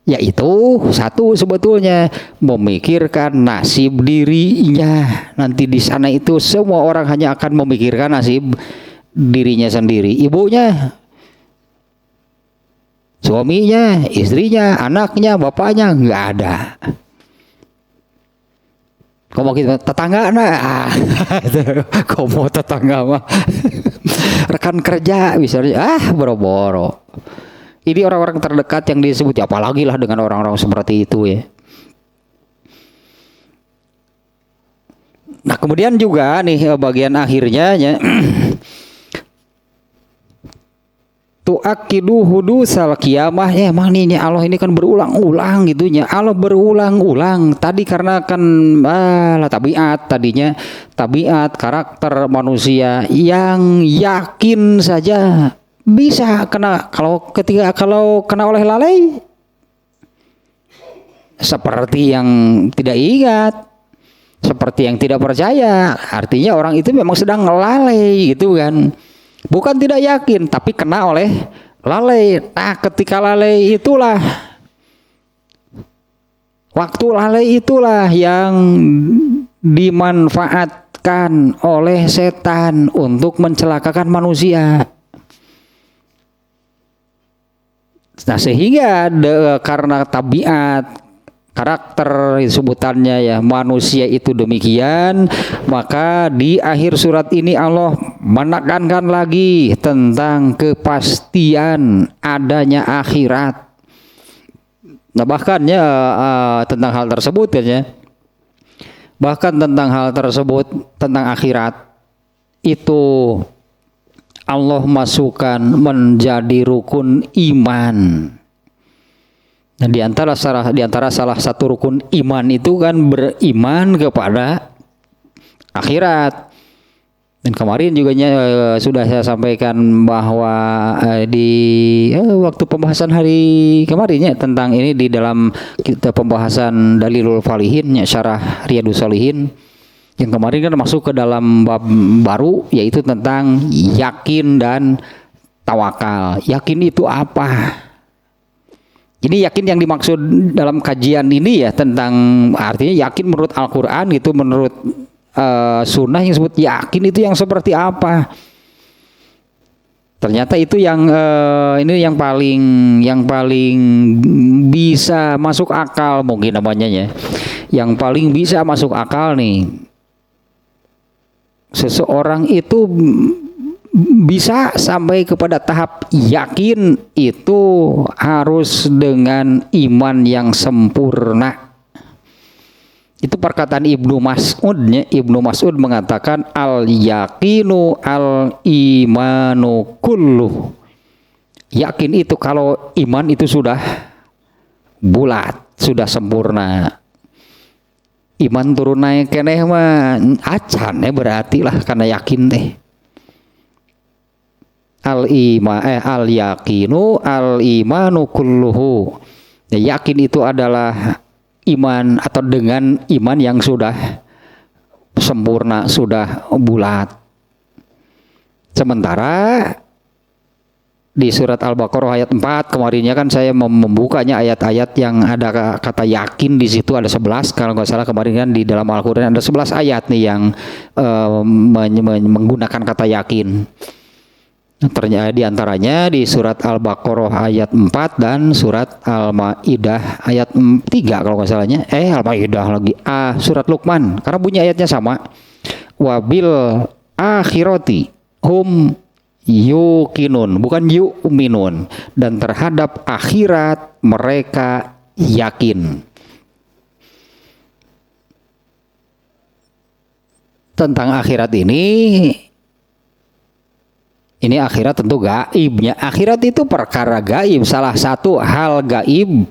yaitu satu sebetulnya memikirkan nasib dirinya. Nanti di sana itu semua orang hanya akan memikirkan nasib dirinya sendiri, ibunya, suaminya, istrinya, anaknya, bapaknya nggak ada. Kau mau kita tetangga, nah, kau mau tetangga mah, rekan kerja misalnya, boro-boro. Ini orang-orang terdekat yang disebut, apalagi lah dengan orang-orang seperti itu ya. Nah, kemudian juga nih bagian akhirnya ya. Tu'akidu hudusal kiamah, emang nih Allah ini kan berulang-ulang gitunya. Allah berulang-ulang tadi karena kan tabiat, tadinya tabiat karakter manusia yang yakin saja bisa kena, kalau kena oleh lalai seperti yang tidak ingat, seperti yang tidak percaya, artinya orang itu memang sedang lalai gitu kan. Bukan tidak yakin, tapi kena oleh lalai. Nah, ketika lalai itulah, waktu lalai itulah yang dimanfaatkan oleh setan untuk mencelakakan manusia. Nah, sehingga karena tabiat, karakter sebutannya ya manusia itu demikian, maka di akhir surat ini Allah menekankan lagi tentang kepastian adanya akhirat. Nah, bahkan ya tentang hal tersebut ya, bahkan tentang hal tersebut tentang akhirat itu Allah masukkan menjadi rukun iman. Nah, di antara salah satu rukun iman itu kan beriman kepada akhirat. Dan kemarin juga sudah saya sampaikan bahwa di waktu pembahasan hari kemarin ya tentang ini di dalam kita pembahasan Dalilul Falihin ya, syarah Riyadus Shalihin, Yang kemarin kan masuk ke dalam bab baru, yaitu tentang yakin dan tawakal. Yakin itu apa? Ini yakin yang dimaksud dalam kajian ini ya tentang artinya yakin menurut Al-Quran gitu, menurut sunnah yang disebut yakin itu yang seperti apa? Ternyata itu yang ini yang paling bisa masuk akal mungkin namanya ya. Yang paling bisa masuk akal nih. Seseorang itu bisa sampai kepada tahap yakin itu harus dengan iman yang sempurna. Itu perkataan Ibnu Mas'udnya. Ibnu Mas'ud mengatakan al-yaqinu al-imanu kullu. Yakin itu kalau iman itu sudah bulat, sudah sempurna. Iman turun naik keneh mah acan berarti lah karena yakin teh. Al yaqinu al imanu kulluhu. Ya, yakin itu adalah iman atau dengan iman yang sudah sempurna, sudah bulat. Sementara di surat Al-Baqarah ayat 4 kemarinnya kan saya membukanya ayat-ayat yang ada kata yakin di situ ada 11 kalau nggak salah kemarin kan di dalam Al-Qur'an ada 11 ayat nih yang menggunakan kata yakin. Ternyata di antaranya di surat Al-Baqarah ayat 4 dan surat Al-Maidah ayat 3 kalau nggak salahnya. Al-Maidah lagi. Surat Luqman karena bunyi ayatnya sama. Wabil akhirati hum yuqinun, bukan yu'minun, dan terhadap akhirat mereka yakin. Tentang akhirat ini akhirat tentu gaibnya. Akhirat itu perkara gaib, salah satu hal gaib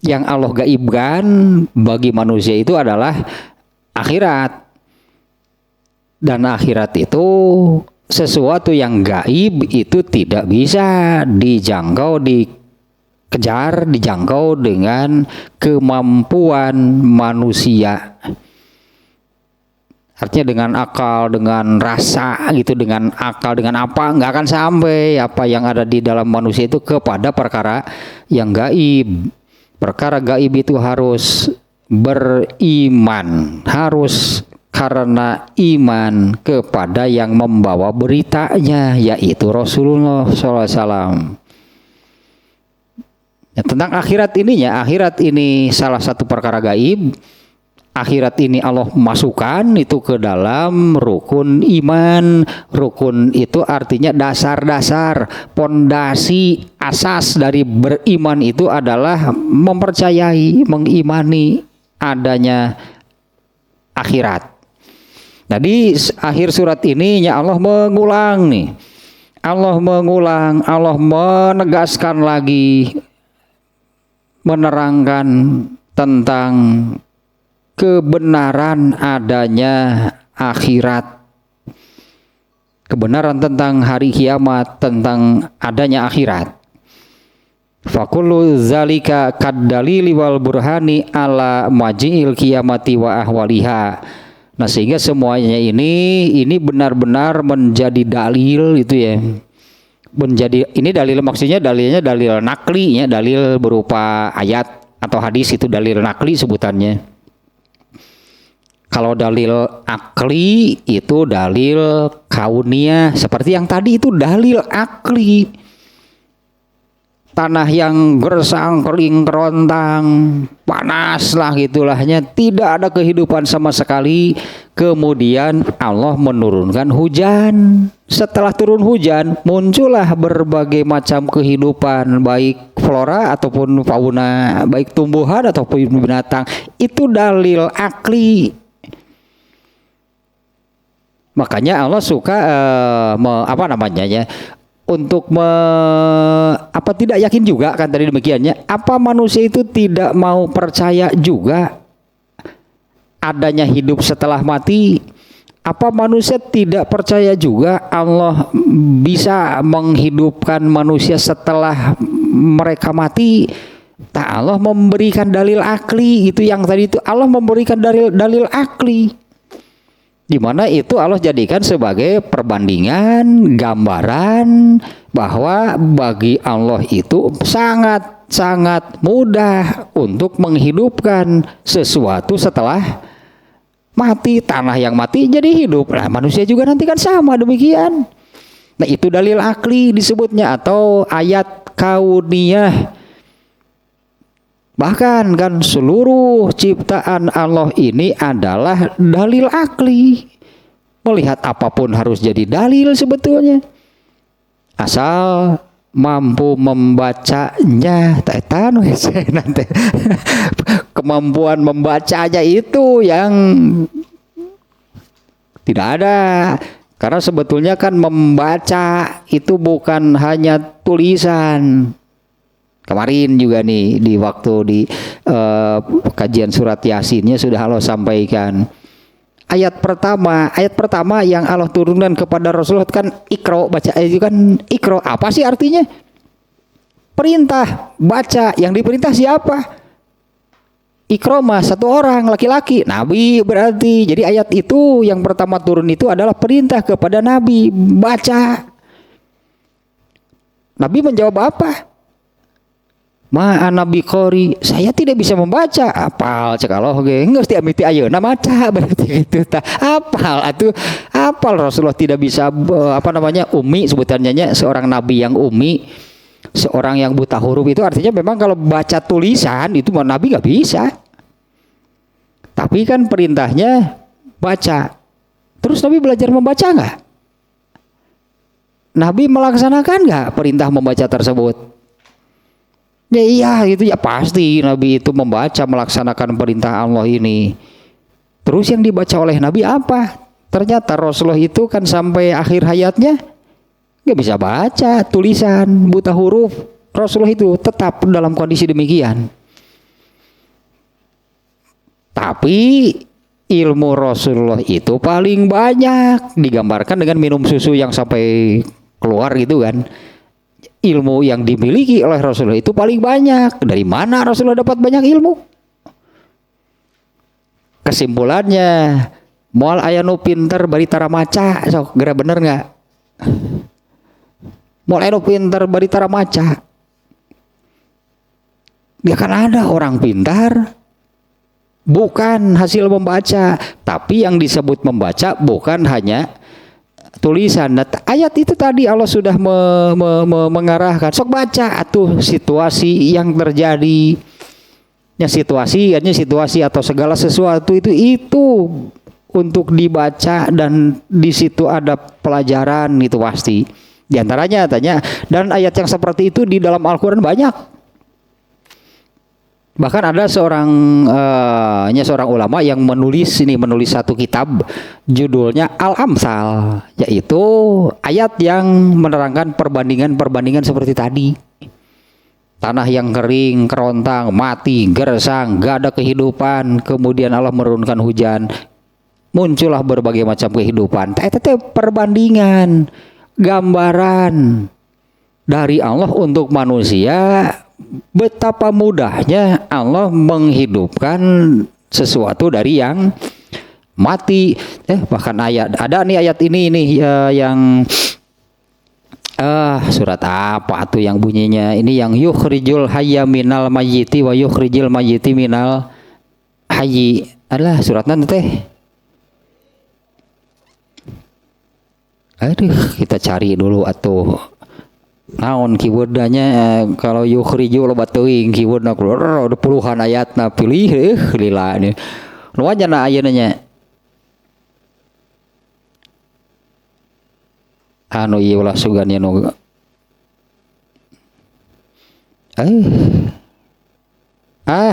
yang Allah gaibkan bagi manusia itu adalah akhirat. Dan akhirat itu sesuatu yang gaib itu tidak bisa dijangkau, dikejar, dijangkau dengan kemampuan manusia. Artinya dengan akal, dengan rasa gitu, dengan akal, dengan apa nggak akan sampai apa yang ada di dalam manusia itu kepada perkara yang gaib. Perkara gaib itu harus beriman, harus karena iman kepada yang membawa beritanya, yaitu Rasulullah SAW. Ya, tentang akhirat ininya, akhirat ini salah satu perkara gaib. Akhirat ini Allah masukkan itu ke dalam rukun iman. Rukun itu artinya dasar-dasar, pondasi, asas dari beriman itu adalah mempercayai, mengimani adanya akhirat. Nah di akhir surat ini ya Allah mengulang nih. Allah mengulang, Allah menegaskan lagi, menerangkan tentang kebenaran adanya akhirat. Kebenaran tentang hari kiamat, tentang adanya akhirat. Fakullu zalika kaddalili wal burhani ala maji'il kiamati wa ahwaliha. Nah sehingga semuanya ini benar-benar menjadi dalil itu ya. Menjadi ini dalil maksudnya dalilnya dalil nakli ya, dalil berupa ayat atau hadis itu dalil nakli sebutannya. Kalau dalil akli itu dalil kauniyah, seperti yang tadi itu dalil akli. Tanah yang gersang, kering, kerontang, panas lah gitulahnya, tidak ada kehidupan sama sekali. Kemudian Allah menurunkan hujan. Setelah turun hujan, muncullah berbagai macam kehidupan, baik flora ataupun fauna, baik tumbuhan ataupun binatang. Itu dalil akli. Makanya Allah suka untuk tidak yakin juga kan tadi demikiannya. Apa manusia itu tidak mau percaya juga adanya hidup setelah mati? Apa manusia tidak percaya juga Allah bisa menghidupkan manusia setelah mereka mati? Allah memberikan dalil akli, itu yang tadi itu Allah memberikan dalil akli. Di mana itu Allah jadikan sebagai perbandingan, gambaran bahwa bagi Allah itu sangat mudah untuk menghidupkan sesuatu setelah mati. Tanah yang mati jadi hidup. Nah, manusia juga nanti kan sama demikian. Nah, itu dalil akli disebutnya atau ayat kauniyah. Bahkan kan seluruh ciptaan Allah ini adalah dalil akli. Melihat apapun harus jadi dalil sebetulnya. Asal mampu membacanya. Nanti kemampuan membacanya itu yang tidak ada. Karena sebetulnya kan membaca itu bukan hanya tulisan. Kemarin juga nih di waktu di kajian surat Yasinnya sudah Allah sampaikan. Ayat pertama yang Allah turunkan kepada Rasulullah kan Iqra, baca itu kan Iqra. Apa sih artinya? Perintah, baca. Yang diperintah siapa? Iqra mah satu orang laki-laki, Nabi berarti. Jadi ayat itu yang pertama turun itu adalah perintah kepada Nabi, baca. Nabi menjawab apa? Ma'ana biqori, saya tidak bisa membaca. Apal cek Allah ge geus ti amiti ayeuna maca berarti gitu tah. Apal Rasulullah tidak bisa umi sebutannya seorang nabi yang umi, seorang yang buta huruf itu artinya memang kalau baca tulisan itu Nabi nggak bisa. Tapi kan perintahnya baca. Terus Nabi belajar membaca nggak? Nabi melaksanakan nggak perintah membaca tersebut? Ya iya itu ya pasti Nabi itu membaca melaksanakan perintah Allah ini. Terus yang dibaca oleh Nabi apa? Ternyata Rasulullah itu kan sampai akhir hayatnya nggak bisa baca tulisan, buta huruf. Rasulullah itu tetap dalam kondisi demikian. Tapi ilmu Rasulullah itu paling banyak digambarkan dengan minum susu yang sampai keluar gitu kan. Ilmu yang dimiliki oleh Rasulullah itu paling banyak. Dari mana Rasulullah dapat banyak ilmu? Kesimpulannya, moal aya nu pinter bari tara maca, sok geura bener nggak? Moal aya nu pinter bari tara maca. Dia kan ada orang pintar bukan hasil membaca, tapi yang disebut membaca bukan hanya tulisan. Nah, ayat itu tadi Allah sudah mengarahkan sok baca atuh situasi yang terjadi. Ya situasi atau segala sesuatu itu untuk dibaca dan di situ ada pelajaran itu pasti. Di antaranya tanya dan ayat yang seperti itu di dalam Al-Qur'an banyak. Bahkan ada seorang ulama yang menulis satu kitab judulnya Al-Amsal, yaitu ayat yang menerangkan perbandingan seperti tadi. Tanah yang kering, kerontang, mati, gersang, gak ada kehidupan, kemudian Allah menurunkan hujan, muncullah berbagai macam kehidupan. Itu perbandingan, gambaran dari Allah untuk manusia. Betapa mudahnya Allah menghidupkan sesuatu dari yang mati. Bahkan ada nih ayat ini yang surat apa tuh yang bunyinya ini yang yukhrijul hayya minal mayyiti wa yukhrijul mayyiti minal hayyi. Adalah surat nanti teh. Aduh, kita cari dulu atuh. Naon keywordnya kalau yukhriju loba teuing keywordna keluar ada puluhan ayatna pilih lila ini nu wajana ayeuna nya anu ieu ulah sugannya nu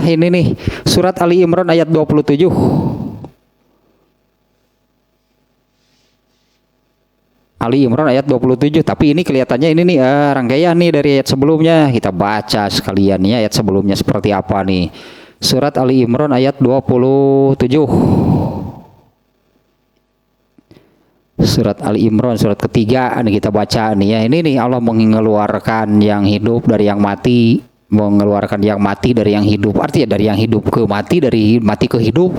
ini nih surat Ali Imran ayat 27. Ali Imran ayat 27, tapi ini kelihatannya ini nih rangkaian nih dari ayat sebelumnya. Kita baca sekalian ya ayat sebelumnya seperti apa nih. Surat Ali Imran ayat 27. Surat Ali Imran surat ketiga nih kita baca nih ya. Ini nih Allah mengeluarkan yang hidup dari yang mati, mengeluarkan yang mati dari yang hidup. Artinya dari yang hidup ke mati, dari mati ke hidup.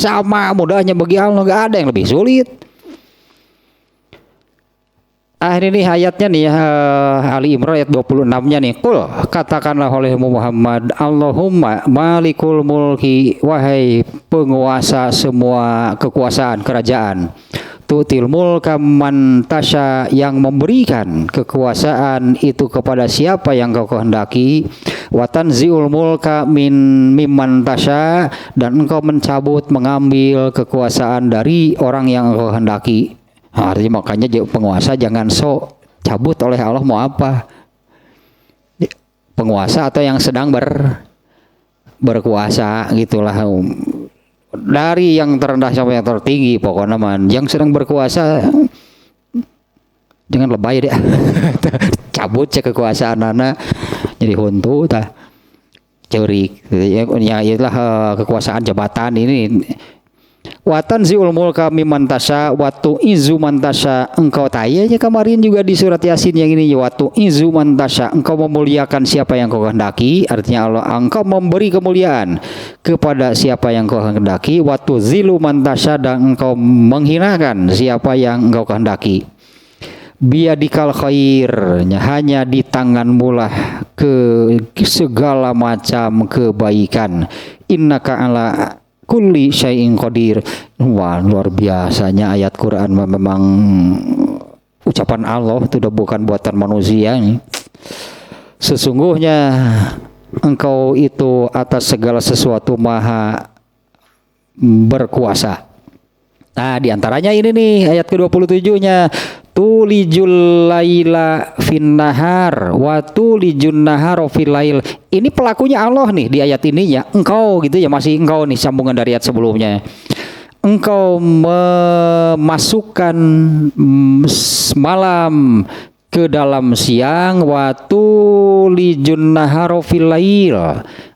sama mudahnya bagi Allah, nggak ada yang lebih sulit. Ini nih ayatnya nih, Ali Imran ayat 26-nya nih. Qul, katakanlah oleh Muhammad, Allahumma malikul mulki, wahai penguasa semua kekuasaan kerajaan. Tu'til mulka man tasya, yang memberikan kekuasaan itu kepada siapa yang kau kehendaki. Wa tanzi'ul mulka mimman tasya, dan engkau mencabut mengambil kekuasaan dari orang yang engkau kehendaki. Artinya makanya penguasa jangan sok cabut oleh Allah mau apa, penguasa atau yang sedang berkuasa gitulah, dari yang terendah sampai yang tertinggi pokoknya man, yang sedang berkuasa jangan lebay deh cabut cek kekuasaan anak jadi huntu tah cerik ya, itulah kekuasaan jabatan ini. Watan ziul mulka mimman tasya watu izu man tasya, engkau tayanya kemarin juga di surat Yasin yang ini, watu izu man tasya, engkau memuliakan siapa yang kau kehendaki. Artinya Allah, engkau memberi kemuliaan kepada siapa yang kau kehendaki. Watu zilu man tasya, dan engkau menghinakan siapa yang engkau kehendaki. Biadikal khair, hanya di tanganmu lah ke segala macam kebaikan. Innaka ala kulli syai'in qadir. Wah, luar biasanya ayat Quran, memang ucapan Allah itu udah bukan buatan manusia nih. Sesungguhnya engkau itu atas segala sesuatu maha berkuasa. Nah, diantaranya ini nih ayat ke-27-nya, tulijul laila fin nahar wa tulijun nahara fil lail. Ini pelakunya Allah nih di ayat ininya, engkau gitu ya, masih engkau nih sambungan dari ayat sebelumnya. Engkau memasukkan malam ke dalam siang, wa tulijun nahara fil lail.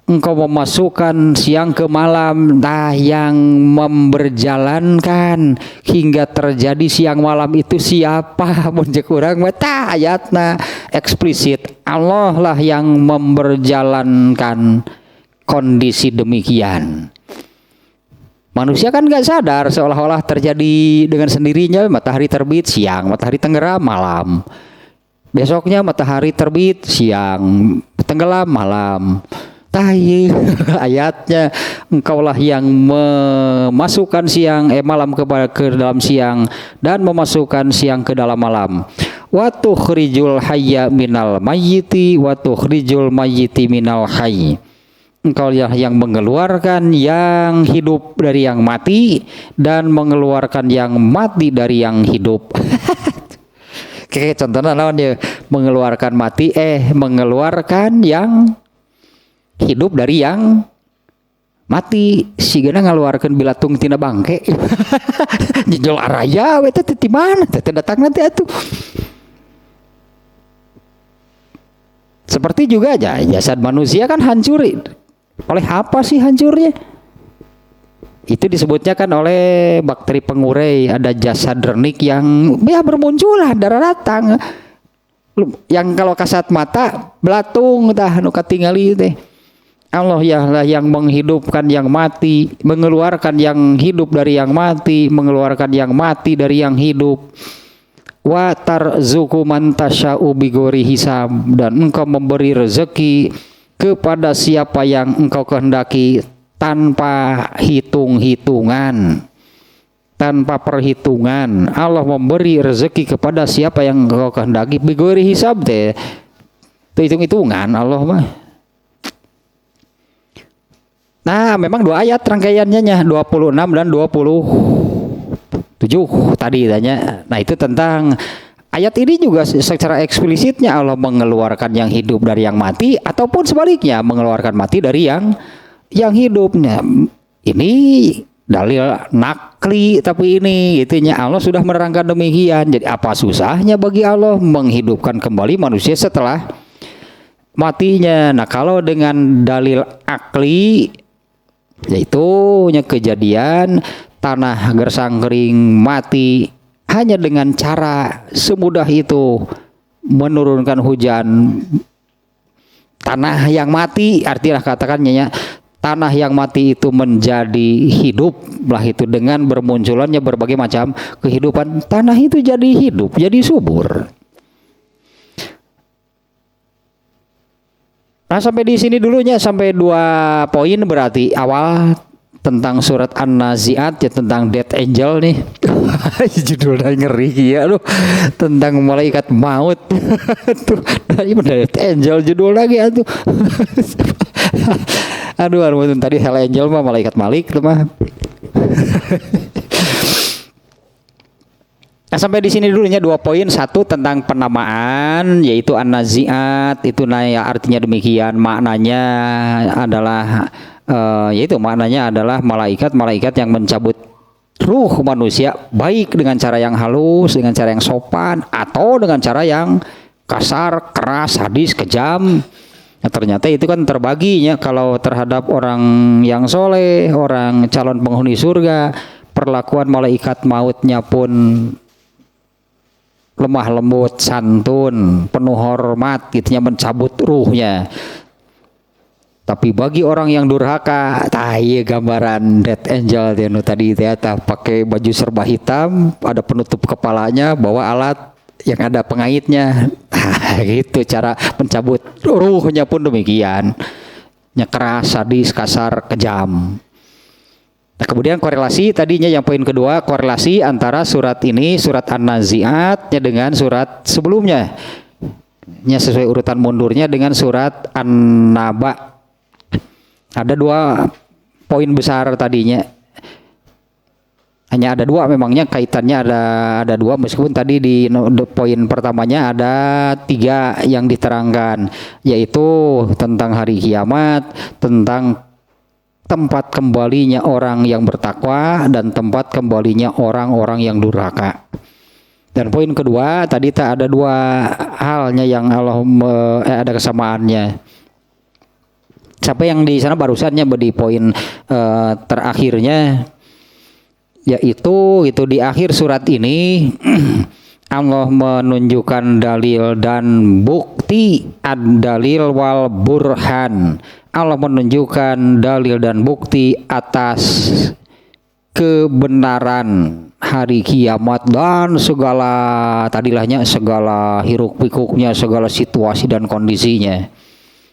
Engkau memasukkan siang ke malam. Nah, yang memberjalankan hingga terjadi siang malam itu siapa? Munjek urang mata ayatna eksplisit, Allah lah yang memberjalankan kondisi demikian. Manusia kan gak sadar, seolah-olah terjadi dengan sendirinya. Matahari terbit siang, matahari tenggelam malam. Besoknya matahari terbit siang, tenggelam malam. Ayatnya, engkaulah yang memasukkan malam ke dalam siang dan memasukkan siang ke dalam malam. Wa tukhrijul hayya minal mayyiti wa tukhrijul mayyiti minal hayy. Engkaulah yang mengeluarkan yang hidup dari yang mati dan mengeluarkan yang mati dari yang hidup. Kayak contohnya namanya mengeluarkan mati, mengeluarkan yang hidup dari yang mati. Sigana ngaluarkeun bilatung tina bangke. Jejol araya we teh di mana teh datang nanti atuh. Seperti juga aja jasad manusia kan hancur. Oleh apa sih hancurnya? Itu disebutnya kan oleh bakteri pengurai, ada jasad renik yang ya bermunculan darah datang. Yang kalau kasat mata belatung tah nu katingali teh. Allah lah yang menghidupkan yang mati, mengeluarkan yang hidup dari yang mati, mengeluarkan yang mati dari yang hidup. Wa tarzuqu man tasya'u bighairi hisab, dan engkau memberi rezeki kepada siapa yang engkau kehendaki tanpa hitung-hitungan. Tanpa perhitungan, Allah memberi rezeki kepada siapa yang engkau kehendaki. Bighairi hisab teh hitung-hitungan Allah mah. Nah, memang dua ayat rangkaiannya 26 dan 27 tadi tanya. Nah, itu tentang ayat ini juga secara eksplisitnya Allah mengeluarkan yang hidup dari yang mati, ataupun sebaliknya mengeluarkan mati dari yang hidupnya. Ini dalil nakli, tapi ini itunya Allah sudah menerangkan demikian. Jadi apa susahnya bagi Allah menghidupkan kembali manusia setelah matinya? Nah, kalau dengan dalil akli, yaitu kejadian tanah gersang kering mati hanya dengan cara semudah itu menurunkan hujan, tanah yang mati, artinya katakannya tanah yang mati itu menjadi hidup lah itu dengan bermunculannya berbagai macam kehidupan, tanah itu jadi hidup, jadi subur. Nah, sampai di sini dulunya, sampai 2 poin berarti awal tentang surat An-Nazi'at ya, tentang death angel nih. Judulnya ngeri ya loh, tentang malaikat maut. Tuh, death angel judul lagi atuh. Aduh, tadi hell angel mah malaikat Malik tuh mah. Nah, sampai di sini dulunya 2 poin. 1 tentang penamaan, yaitu An-Nazi'at, itu ya artinya demikian, maknanya adalah yaitu maknanya adalah malaikat-malaikat yang mencabut ruh manusia, baik dengan cara yang halus, dengan cara yang sopan, atau dengan cara yang kasar, keras, sadis, kejam. Nah, ternyata itu kan terbaginya. Kalau terhadap orang yang soleh, orang calon penghuni surga, perlakuan malaikat mautnya pun lemah lembut, santun, penuh hormat, gitunya, mencabut ruhnya. Tapi bagi orang yang durhaka, iya gambaran death angel tadi pakai baju serba hitam, ada penutup kepalanya, bawa alat yang ada pengaitnya. Gitu cara mencabut ruhnya pun demikian. Keras, sadis, kasar, kejam. Nah, kemudian korelasi tadinya yang poin kedua, korelasi antara surat ini, surat An-Nazi'at dengan surat sebelumnya. Sesuai urutan mundurnya dengan surat An-Naba. Ada 2 poin besar tadinya. Hanya ada 2 memangnya, kaitannya ada 2, meskipun tadi di poin pertamanya ada 3 yang diterangkan, yaitu tentang hari kiamat, tentang tempat kembalinya orang yang bertakwa, dan tempat kembalinya orang-orang yang durhaka. Dan poin kedua tadi tak ada 2 halnya yang ada kesamaannya. Sampai yang di sana barusannya di poin terakhirnya, yaitu itu di akhir surat ini Allah menunjukkan dalil dan bukti, ad-dalil wal burhan. Allah menunjukkan dalil dan bukti atas kebenaran hari kiamat dan segala tadilahnya, segala hiruk pikuknya, segala situasi dan kondisinya.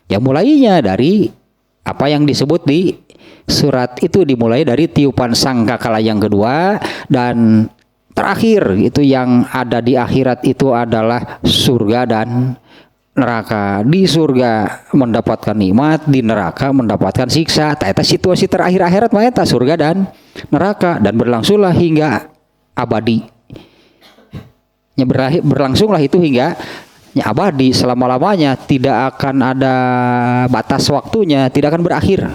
Ya, mulainya dari apa yang disebut di surat itu, dimulai dari tiupan sangkakala yang kedua, dan terakhir itu yang ada di akhirat itu adalah surga dan neraka. Di surga mendapatkan nikmat, di neraka mendapatkan siksa. Eta situasi terakhir akhirat mah eta surga dan neraka, dan berlangsunglah hingga abadi. Berlangsunglah itu hingga abadi, selama-lamanya, tidak akan ada batas waktunya, tidak akan berakhir.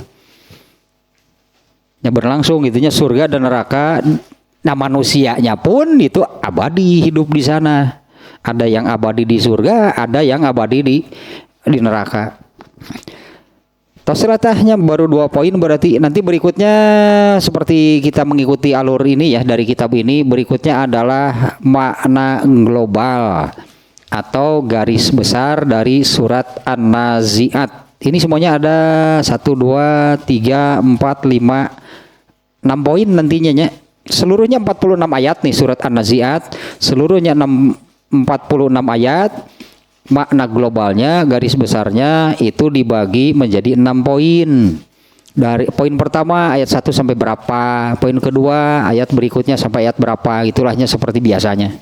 Berlangsung gitunya surga dan neraka. Nah, manusianya pun itu abadi hidup di sana. Ada yang abadi di surga, ada yang abadi di neraka. Tafsiratahnya baru 2 poin, berarti nanti berikutnya seperti kita mengikuti alur ini ya dari kitab ini, berikutnya adalah makna global atau garis besar dari surat An-Nazi'at. Ini semuanya ada 1, 2, 3, 4, 5, 6 poin nantinya ya. Seluruhnya 46 ayat nih surat An-Nazi'at. Seluruhnya 46 ayat. Makna globalnya, garis besarnya itu dibagi menjadi 6 poin. Dari poin pertama ayat 1 sampai berapa, poin kedua ayat berikutnya sampai ayat berapa, itulahnya seperti biasanya.